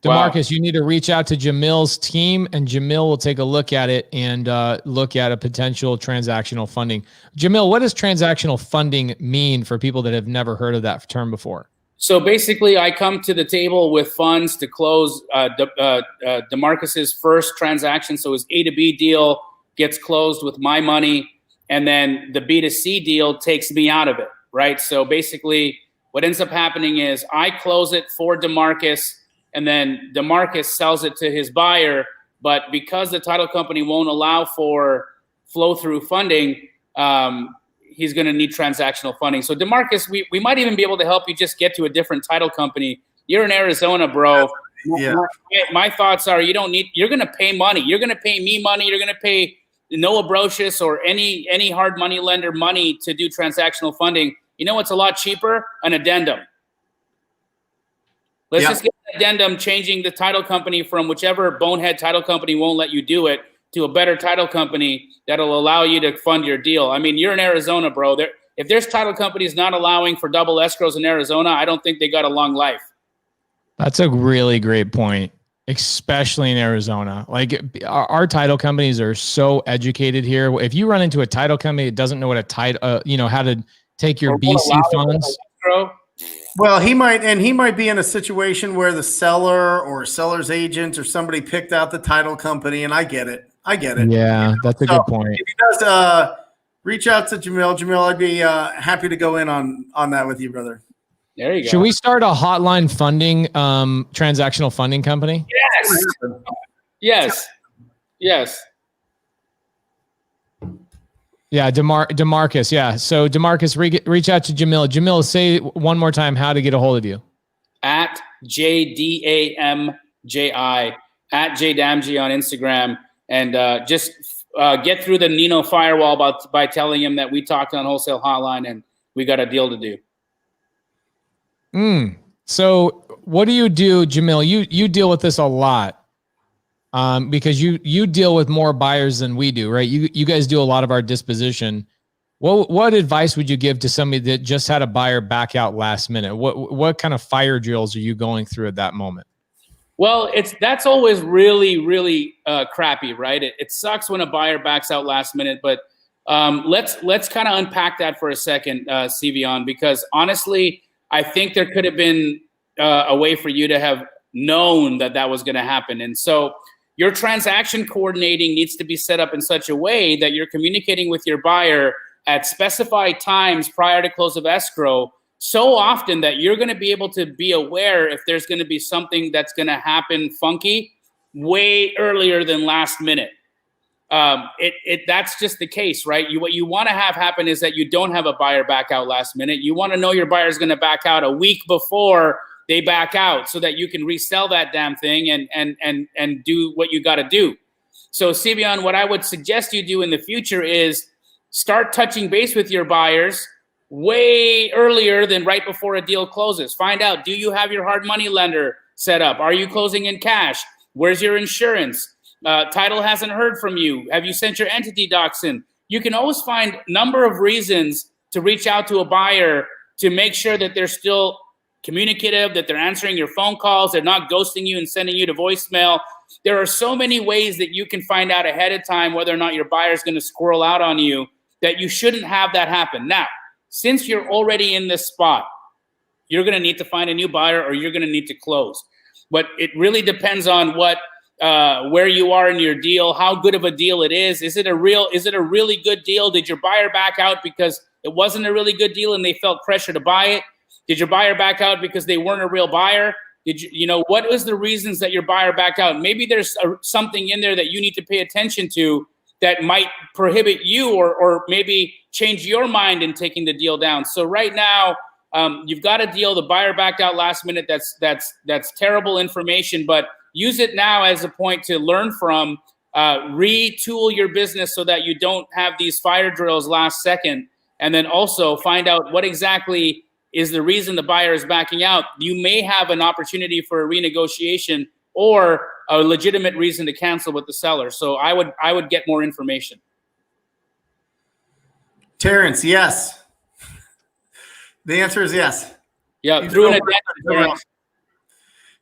DeMarcus, you need to reach out to Jamil's team, and Jamil will take a look at it and look at a potential transactional funding. Jamil, what does transactional funding mean for people that have never heard of that term before? So basically, I come to the table with funds to close DeMarcus's first transaction. So his A to B deal gets closed with my money, and then the B to C deal takes me out of it, right? So basically, what ends up happening is I close it for DeMarcus, and then DeMarcus sells it to his buyer. But because the title company won't allow for flow-through funding, he's going to need transactional funding. So DeMarcus, we might even be able to help you just get to a different title company. You're in Arizona, bro. Yeah. My thoughts are, you're going to pay money. You're going to pay me money. You're going to pay Noah Brocious or any hard money lender money to do transactional funding. You know what's a lot cheaper? An addendum. Let's just get an addendum changing the title company from whichever bonehead title company won't let you do it to a better title company that'll allow you to fund your deal. I mean, you're in Arizona, bro. If there's title companies not allowing for double escrows in Arizona, I don't think they got a long life. That's a really great point, especially in Arizona. Like our title companies are so educated here. If you run into a title company that doesn't know what a title, how to take your BC funds. Well, he might be in a situation where the seller or seller's agent or somebody picked out the title company, and I get it. Yeah, that's a good point. If he does, reach out to Jamil. Jamil, I'd be happy to go in on that with you, brother. There you go. Should we start a hotline funding, transactional funding company? Yes. Yes. Yeah, DeMarcus. Yeah. So DeMarcus, reach out to Jamil. Jamil, say one more time how to get a hold of you. At JDAMJI, at JDamji on Instagram. And just get through the Nino firewall by telling him that we talked on Wholesale Hotline and we got a deal to do. So what do you do, Jamil? You deal with this a lot, because you deal with more buyers than we do, right? You guys do a lot of our disposition. What advice would you give to somebody that just had a buyer back out last minute? What kind of fire drills are you going through at that moment? Well, that's always really, really crappy, right? It sucks when a buyer backs out last minute, but let's kind of unpack that for a second, Sivion, because honestly, I think there could have been a way for you to have known that was going to happen. And so your transaction coordinating needs to be set up in such a way that you're communicating with your buyer at specified times prior to close of escrow so often that you're going to be able to be aware if there's going to be something that's going to happen funky way earlier than last minute. That's just the case, right? What you want to have happen is that you don't have a buyer back out last minute. You want to know your buyer is going to back out a week before they back out so that you can resell that damn thing and do what you got to do. So Sivion, what I would suggest you do in the future is start touching base with your buyers way earlier than right before a deal closes. Find out, do you have your hard money lender set up? Are you closing in cash? Where's your insurance? Title hasn't heard from you. Have you sent your entity docs in? You can always find a number of reasons to reach out to a buyer to make sure that they're still communicative, that they're answering your phone calls, they're not ghosting you and sending you to voicemail. There are so many ways that you can find out ahead of time whether or not your buyer is going to squirrel out on you that you shouldn't have that happen. Now, since you're already in this spot, you're going to need to find a new buyer or you're going to need to close. But it really depends on where you are in your deal, how good of a deal it is. Is it a really good deal? Did your buyer back out because it wasn't a really good deal and they felt pressure to buy it? Did your buyer back out because they weren't a real buyer? What was the reasons that your buyer backed out? Maybe there's something in there that you need to pay attention to that might prohibit you or maybe change your mind in taking the deal down. So right now, you've got a deal. The buyer backed out last minute. That's terrible information, but use it now as a point to learn from, retool your business so that you don't have these fire drills last second. And then also find out what exactly is the reason the buyer is backing out. You may have an opportunity for a renegotiation or a legitimate reason to cancel with the seller. So I would get more information. Terrence, yes. The answer is yes. Yeah, through an addendum.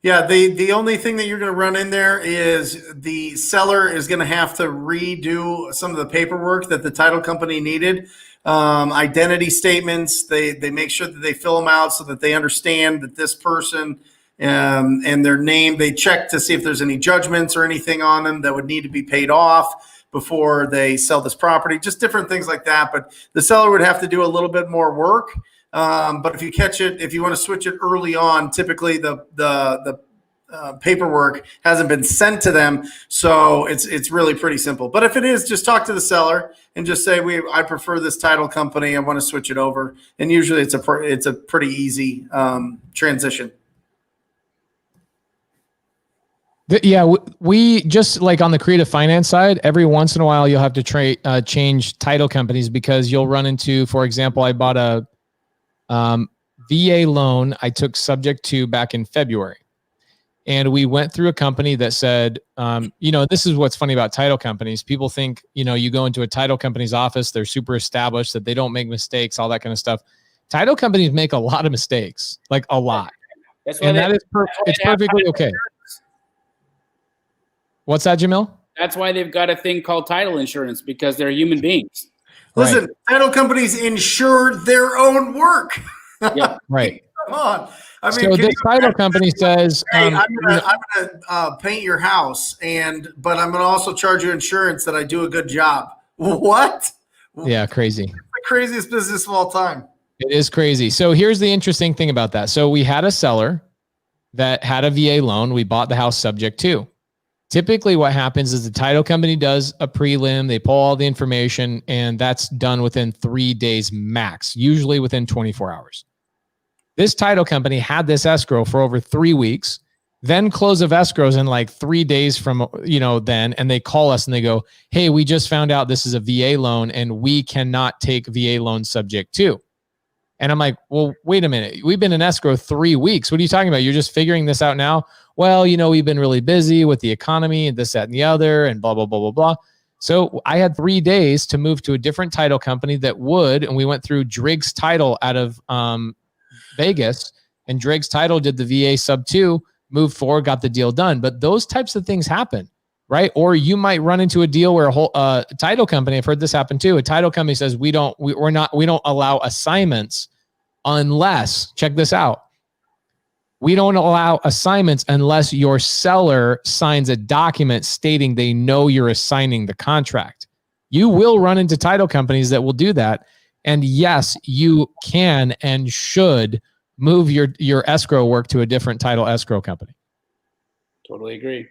Yeah, the only thing that you're going to run in there is the seller is going to have to redo some of the paperwork that the title company needed. Identity statements, they make sure that they fill them out so that they understand that this person and their name, they check to see if there's any judgments or anything on them that would need to be paid off before they sell this property, just different things like that. But the seller would have to do a little bit more work. But if you catch it, if you want to switch it early on, typically the paperwork hasn't been sent to them, so it's really pretty simple. But if it is, just talk to the seller and just say, I prefer this title company. I want to switch it over. And usually it's a pretty easy transition. Yeah, we just like on the creative finance side, every once in a while you'll have to change title companies because you'll run into, for example, I bought a VA loan I took subject to back in February. And we went through a company that said, this is what's funny about title companies. People think, you go into a title company's office, they're super established, that they don't make mistakes, all that kind of stuff. Title companies make a lot of mistakes, like a lot. That's why it's perfectly okay. What's that, Jamil? That's why they've got a thing called title insurance, because they're human beings. Listen, right. Title companies insure their own work. Yeah, right. Come on. I mean, so this title company says, "Hey, I'm gonna paint your house, but I'm gonna also charge you insurance that I do a good job." What? Yeah, crazy. It's the craziest business of all time. It is crazy. So here's the interesting thing about that. So we had a seller that had a VA loan. We bought the house subject to. Typically what happens is the title company does a prelim, they pull all the information, and that's done within 3 days max, usually within 24 hours. This title company had this escrow for over 3 weeks, then close of escrows in like 3 days from, then, and they call us and they go, hey, we just found out this is a VA loan and we cannot take VA loan subject to. And I'm like, well, wait a minute. We've been in escrow 3 weeks. What are you talking about? You're just figuring this out now? Well, we've been really busy with the economy and this, that, and the other and blah, blah, blah, blah, blah. So I had 3 days to move to a different title company that would, and we went through Driggs Title out of Vegas, and Driggs Title did the VA sub 2, moved forward, got the deal done. But those types of things happen, right? Or you might run into a deal where a whole title company, I've heard this happen too. A title company says we don't allow assignments unless, check this out. We don't allow assignments unless your seller signs a document stating they know you're assigning the contract. You will run into title companies that will do that. And yes, you can and should move your escrow work to a different title escrow company. Totally agree.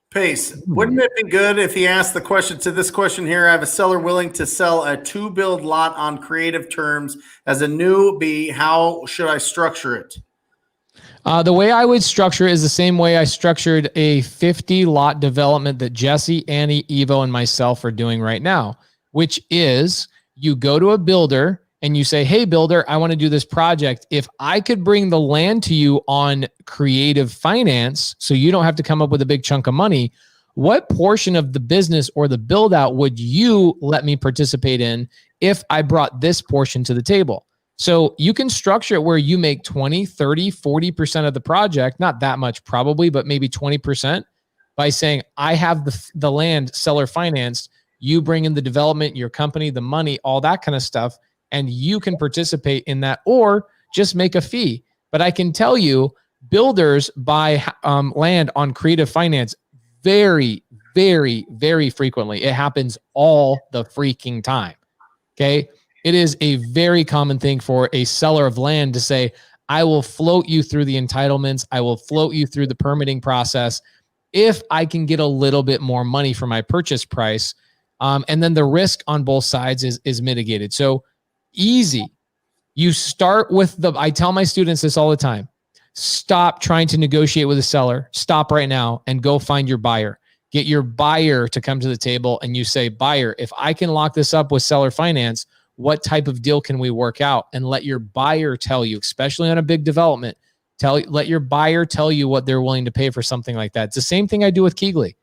Pace, wouldn't it be good if he asked the question to this question here? I have a seller willing to sell a 2-build lot on creative terms as a newbie. How should I structure it? The way I would structure it is the same way I structured a 50-lot development that Jesse, Annie, Evo, and myself are doing right now, which is you go to a builder and you say, hey, builder, I want to do this project. If I could bring the land to you on creative finance so you don't have to come up with a big chunk of money, what portion of the business or the build out would you let me participate in if I brought this portion to the table? So you can structure it where you make 20, 30, 40% of the project, not that much probably, but maybe 20% by saying, I have the land seller financed, you bring in the development, your company, the money, all that kind of stuff, and you can participate in that or just make a fee. But I can tell you, builders buy land on creative finance very, very, very frequently. It happens all the freaking time. Okay. It is a very common thing for a seller of land to say, I will float you through the entitlements. I will float you through the permitting process if I can get a little bit more money for my purchase price. And then the risk on both sides is mitigated. So easy. You start with I tell my students this all the time. Stop trying to negotiate with a seller. Stop right now and go find your buyer. Get your buyer to come to the table and you say, buyer, if I can lock this up with seller finance, what type of deal can we work out? And let your buyer tell you, especially on a big development, let your buyer tell you what they're willing to pay for something like that. It's the same thing I do with Keegley.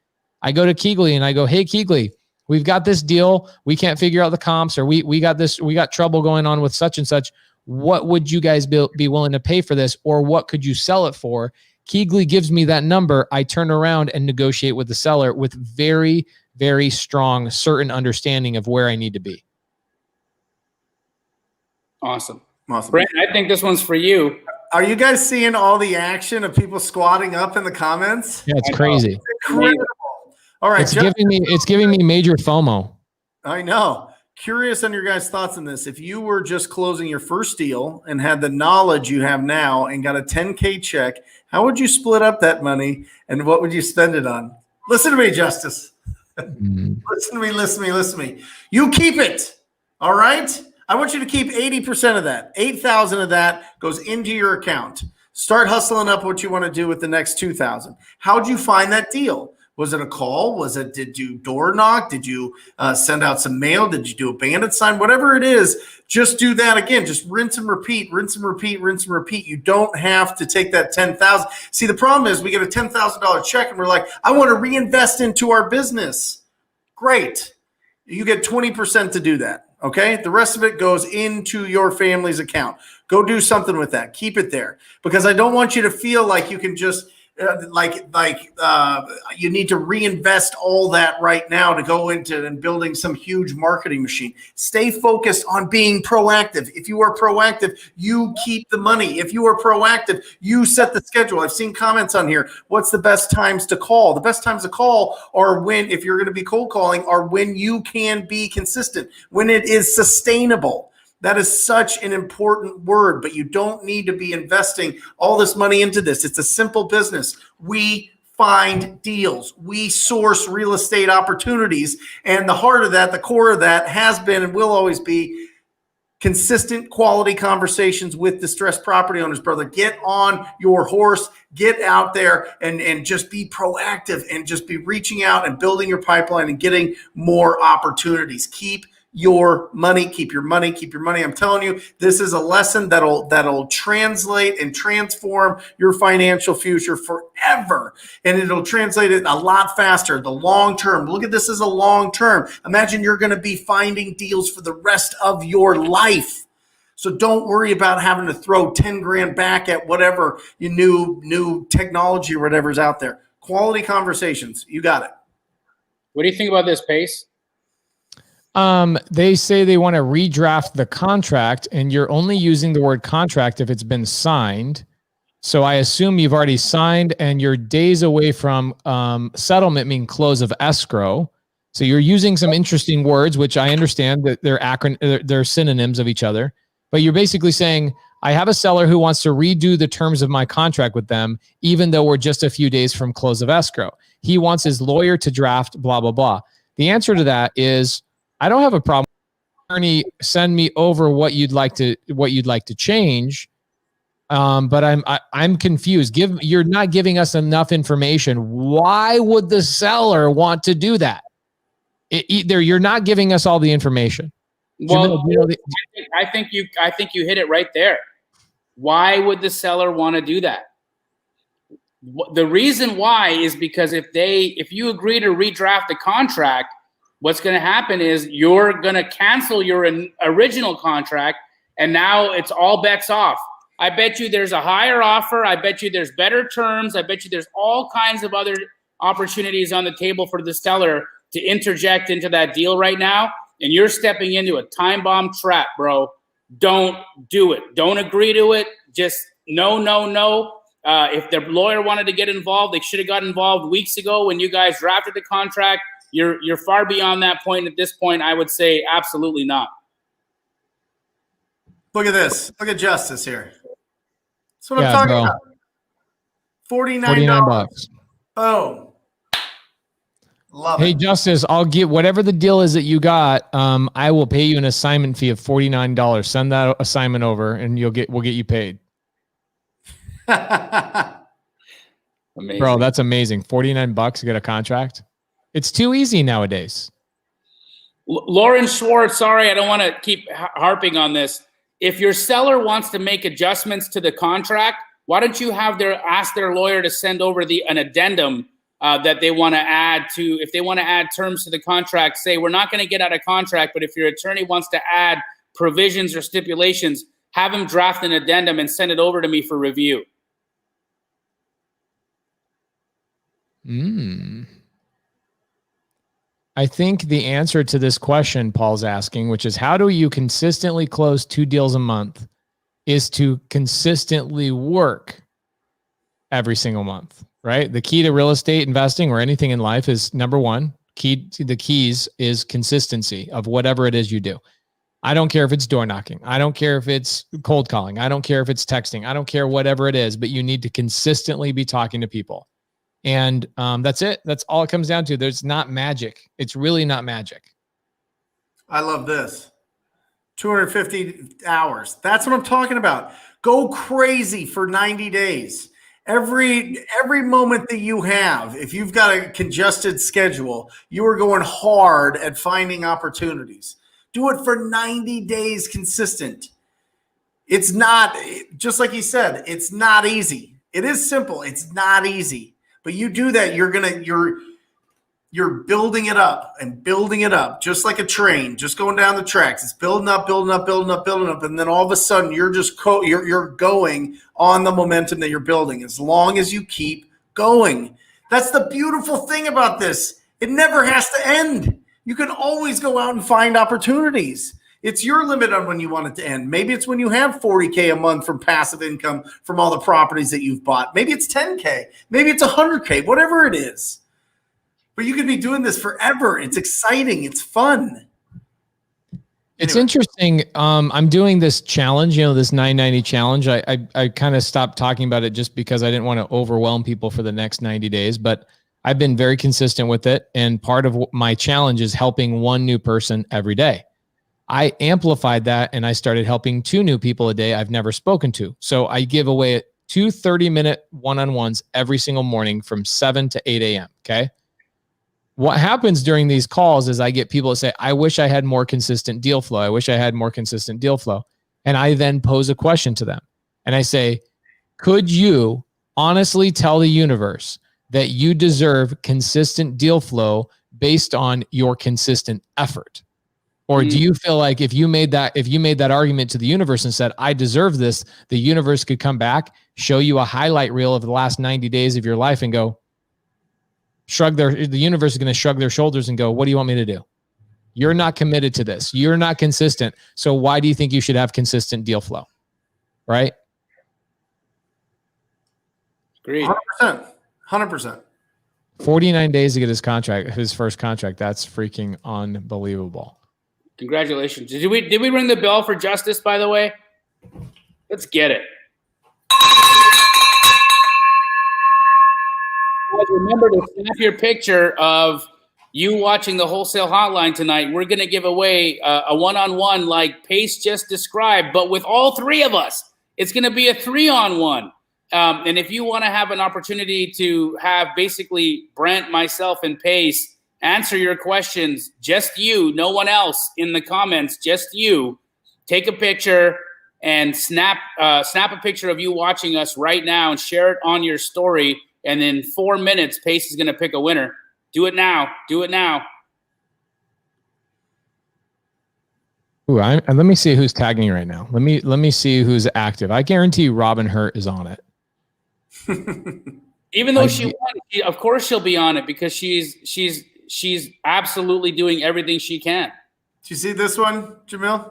I go to Keegley and I go, hey, Keegley, we've got this deal. We can't figure out the comps, or we got this. We got trouble going on with such and such. What would you guys be willing to pay for this? Or what could you sell it for? Keegley gives me that number. I turn around and negotiate with the seller with very, very strong, certain understanding of where I need to be. Awesome. Brent, I think this one's for you. Are you guys seeing all the action of people squatting up in the comments? Yeah, it's crazy. It's incredible. All right. It's giving me major FOMO. I know. Curious on your guys' thoughts on this. If you were just closing your first deal and had the knowledge you have now and got a 10K check, how would you split up that money and what would you spend it on? Listen to me, Justice. Listen to me. You keep it. All right? I want you to keep 80% of that. 8,000 of that goes into your account. Start hustling up what you want to do with the next 2,000. How'd you find that deal? Was it a call? Did you door knock? Did you send out some mail? Did you do a bandit sign? Whatever it is, just do that again. Just rinse and repeat. You don't have to take that 10,000. See, the problem is we get a $10,000 check and we're like, I want to reinvest into our business. Great. You get 20% to do that. Okay. The rest of it goes into your family's account. Go do something with that. Keep it there because I don't want you to feel like you can just you need to reinvest all that right now to go into and building some huge marketing machine. Stay focused on being proactive. If you are proactive, you keep the money. If you are proactive, you set the schedule. I've seen comments on here. What's the best times to call? The best times to call are if you're going to be cold calling, are when you can be consistent, when it is sustainable. That is such an important word, but you don't need to be investing all this money into this. It's a simple business. We find deals. We source real estate opportunities. And the heart of that, the core of that has been and will always be consistent quality conversations with distressed property owners, brother. Get on your horse, get out there and just be proactive and just be reaching out and building your pipeline and getting more opportunities. Keep your money, keep your money, keep your money. I'm telling you, this is a lesson that'll translate and transform your financial future forever. And it'll translate it a lot faster, the long term. Look at this as a long term. Imagine you're going to be finding deals for the rest of your life. So don't worry about having to throw 10 grand back at whatever you new technology or whatever's out there. Quality conversations. You got it. What do you think about this, Pace? They say they want to redraft the contract, and you're only using the word contract if it's been signed. So I assume you've already signed and you're days away from settlement, meaning close of escrow. So you're using some interesting words, which I understand that they're synonyms of each other. But you're basically saying, I have a seller who wants to redo the terms of my contract with them, even though we're just a few days from close of escrow. He wants his lawyer to draft blah, blah, blah. The answer to that is, I don't have a problem. Attorney, send me over what you'd like to change. But I'm confused. You're not giving us enough information. Why would the seller want to do that? Either you're not giving us all the information. Well, I think you hit it right there. Why would the seller want to do that? The reason why is because if you agree to redraft the contract, what's going to happen is you're going to cancel your original contract, and now it's all bets off. I bet you there's a higher offer. I bet you there's better terms. I bet you there's all kinds of other opportunities on the table for the seller to interject into that deal right now, and you're stepping into a time bomb trap, bro. Don't do it. Don't agree to it. Just no. If their lawyer wanted to get involved, they should have got involved weeks ago when you guys drafted the contract. You're far beyond that point. At this point, I would say absolutely not. Look at this. Look at Justice here. That's what I'm talking about. $49. Oh, love it. Hey, Justice, I'll get whatever the deal is that you got. I will pay you an assignment fee of $49. Send that assignment over, and we'll get you paid. Amazing. Bro, that's amazing. $49 to get a contract. It's too easy nowadays. Lauren Schwartz, sorry, I don't want to keep harping on this. If your seller wants to make adjustments to the contract, why don't you ask their lawyer to send over an addendum that they want to add to, if they want to add terms to the contract, say, we're not going to get out of contract, but if your attorney wants to add provisions or stipulations, have him draft an addendum and send it over to me for review. I think the answer to this question Paul's asking, which is how do you consistently close 2 deals a month, is to consistently work every single month, right? The key to real estate investing or anything in life is number one, the keys is consistency of whatever it is you do. I don't care if it's door knocking. I don't care if it's cold calling. I don't care if it's texting. I don't care whatever it is, but you need to consistently be talking to people. And that's it. That's all it comes down to. There's not magic. It's really not magic. I love this. 250 hours. That's what I'm talking about. Go crazy for 90 days. Every moment that you have, if you've got a congested schedule, you are going hard at finding opportunities. Do it for 90 days consistent. It's not, just like he said, it's not easy. It is simple. It's not easy. But you do that, you're building it up and building it up, just like a train, just going down the tracks. It's building up, and then all of a sudden you're just you're going on the momentum that you're building. As long as you keep going, that's the beautiful thing about this. It never has to end. You can always go out and find opportunities. It's your limit on when you want it to end. Maybe it's when you have $40K a month from passive income from all the properties that you've bought. Maybe it's $10K. Maybe it's $100K, whatever it is. But you could be doing this forever. It's exciting. It's fun. It's interesting. I'm doing this challenge, this 990 challenge. I kind of stopped talking about it just because I didn't want to overwhelm people for the next 90 days, but I've been very consistent with it. And part of my challenge is helping one new person every day. I amplified that and I started helping 2 new people a day I've never spoken to. So I give away 2 30-minute one-on-ones every single morning from 7 to 8 a.m. Okay. What happens during these calls is I get people that say, I wish I had more consistent deal flow. I wish I had more consistent deal flow. And I then pose a question to them. And I say, could you honestly tell the universe that you deserve consistent deal flow based on your consistent effort? Or do you feel like if you made that argument to the universe and said, I deserve this, the universe could come back, show you a highlight reel of the last 90 days of your life and go, the universe is going to shrug their shoulders and go, what do you want me to do? You're not committed to this. You're not consistent. So why do you think you should have consistent deal flow? Right? Agreed. 100%. 49 days to get his first contract. That's freaking unbelievable. Congratulations. Did we ring the bell for justice, by the way? Let's get it. Guys, remember to snap your picture of you watching the Wholesale Hotline tonight. We're going to give away a one-on-one like Pace just described, but with all 3 of us. It's going to be a 3-on-1. And if you want to have an opportunity to have basically Brent, myself, and Pace answer your questions, just you, no one else in the comments, just you, take a picture and snap a picture of you watching us right now and share it on your story. And in 4 minutes, Pace is going to pick a winner. Do it now. Do it now. Ooh, let me see who's tagging you right now. Let me see who's active. I guarantee Robin Hurt is on it. Even though she won, of course she'll be on it because she's absolutely doing everything she can. Do you see this one, Jamil?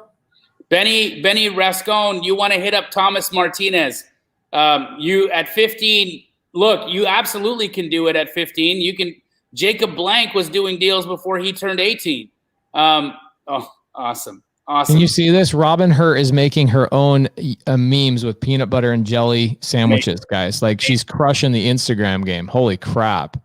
Benny Rascon, you want to hit up Thomas Martinez. You at 15. Look, you absolutely can do it at 15. You can. Jacob Blank was doing deals before he turned 18. Awesome. Can you see this? Robin Hurt is making her own memes with peanut butter and jelly sandwiches, guys. Like she's crushing the Instagram game. Holy crap.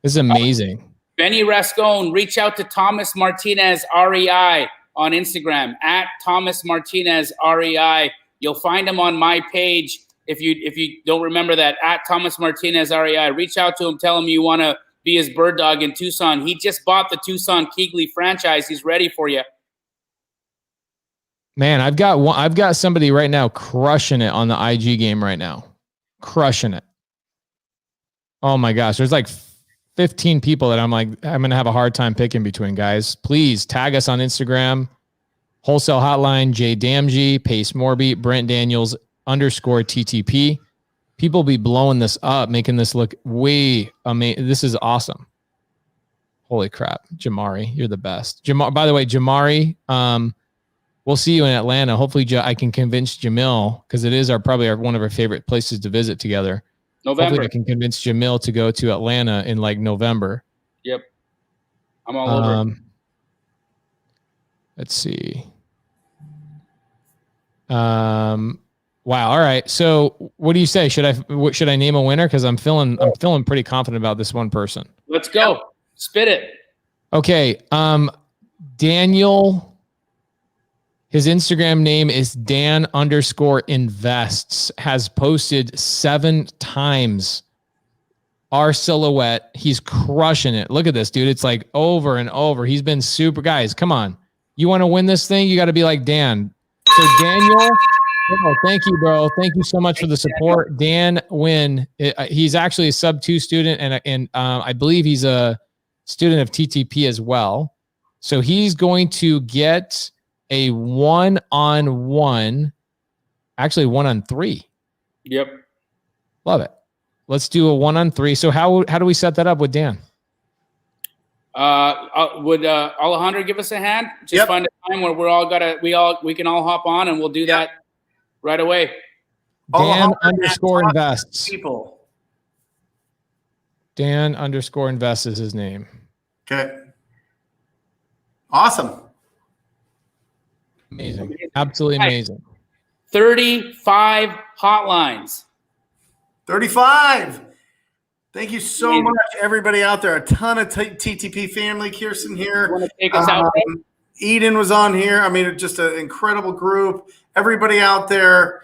This is amazing. Benny Rascon, reach out to Thomas Martinez REI on Instagram at Thomas Martinez REI. You'll find him on my page. If you don't remember that, at Thomas Martinez REI, reach out to him. Tell him you want to be his bird dog in Tucson. He just bought the Tucson Keegley franchise. He's ready for you. Man, I've got somebody right now crushing it on the IG game right now. Crushing it. Oh my gosh. There's like 15 people that I'm going to have a hard time picking between, guys. Please tag us on Instagram. Wholesale Hotline, J Damji, Pace Morby, Brent Daniels _TTP. People be blowing this up, making this look way amazing. This is awesome. Holy crap. Jamari, you're the best. By the way, Jamari, we'll see you in Atlanta. Hopefully I can convince Jamil, because it is probably one of our favorite places to visit together. November. Hopefully I can convince Jamil to go to Atlanta in like November. Yep. I'm all over it. Let's see. Wow. All right. So what do you say? Should I name a winner? Because I'm feeling pretty confident about this one person. Let's go. Spit it. Okay. Daniel. His Instagram name is Dan_invests, has posted 7 times our silhouette. He's crushing it. Look at this, dude. It's like over and over. He's been super. Guys, come on. You want to win this thing? You got to be like Dan. So Daniel, thank you, bro. Thank you so much for the support. Dan Wynn, he's actually a sub-2 student, and I believe he's a student of TTP as well. So he's going to get a 1-on-1, actually 1-on-3. Yep. Love it. Let's do a 1-on-3. So how do we set that up with Dan? Would Alejandro give us a hand? Just find a time where we can all hop on, and we'll do that right away. Dan_invests. People. Dan_invests is his name. Okay. Awesome. Amazing. Absolutely amazing. 35 hotlines. 35. Thank you so much, everybody out there. A ton of TTP family. Kirsten here. You want to take us out? Eden was on here. I mean, just an incredible group. Everybody out there.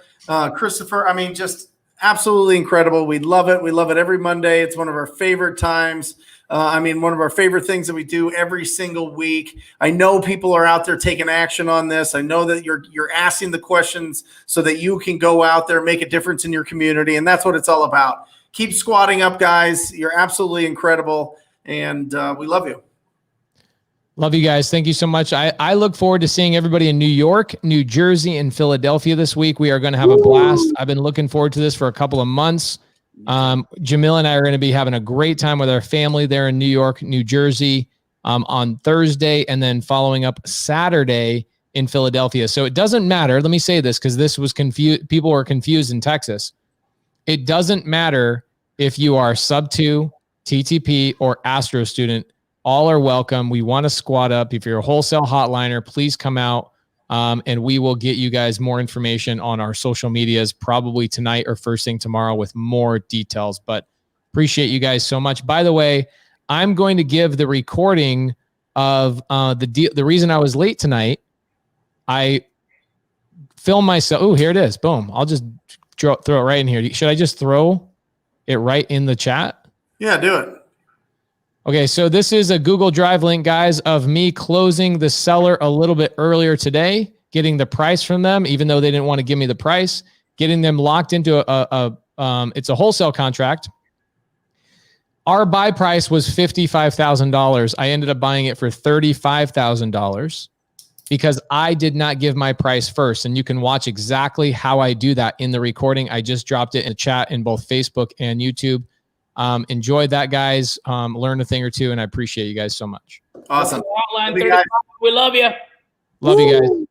Christopher, I mean, just absolutely incredible. We love it. We love it every Monday. It's one of our favorite times. I mean, one of our favorite things that we do every single week. I know people are out there taking action on this. I know that you're asking the questions so that you can go out there and make a difference in your community. And that's what it's all about. Keep squatting up, guys. You're absolutely incredible. And we love you. Love you guys. Thank you so much. I look forward to seeing everybody in New York, New Jersey, and Philadelphia this week. We are going to have a blast. I've been looking forward to this for a couple of months. Jamil and I are going to be having a great time with our family there in New York, New Jersey, on Thursday, and then following up Saturday in Philadelphia. So it doesn't matter. Let me say this because this was confused. People were confused in Texas. It doesn't matter if you are sub 2, TTP, or Astro student. All are welcome. We want to squat up. If you're a wholesale hotliner, please come out, and we will get you guys more information on our social medias probably tonight or first thing tomorrow with more details. But appreciate you guys so much. By the way, I'm going to give the recording of the reason I was late tonight. I filmed myself. Oh, here it is. Boom. I'll just throw it right in here. Should I just throw it right in the chat? Yeah, do it. Okay, so this is a Google Drive link, guys, of me closing the seller a little bit earlier today, getting the price from them, even though they didn't want to give me the price, getting them locked into it's a wholesale contract. Our buy price was $55,000. I ended up buying it for $35,000 because I did not give my price first. And you can watch exactly how I do that in the recording. I just dropped it in a chat in both Facebook and YouTube. Enjoyed that, guys. Learned a thing or two, and I appreciate you guys so much. Awesome. Hotline 35. We love you. Love you guys.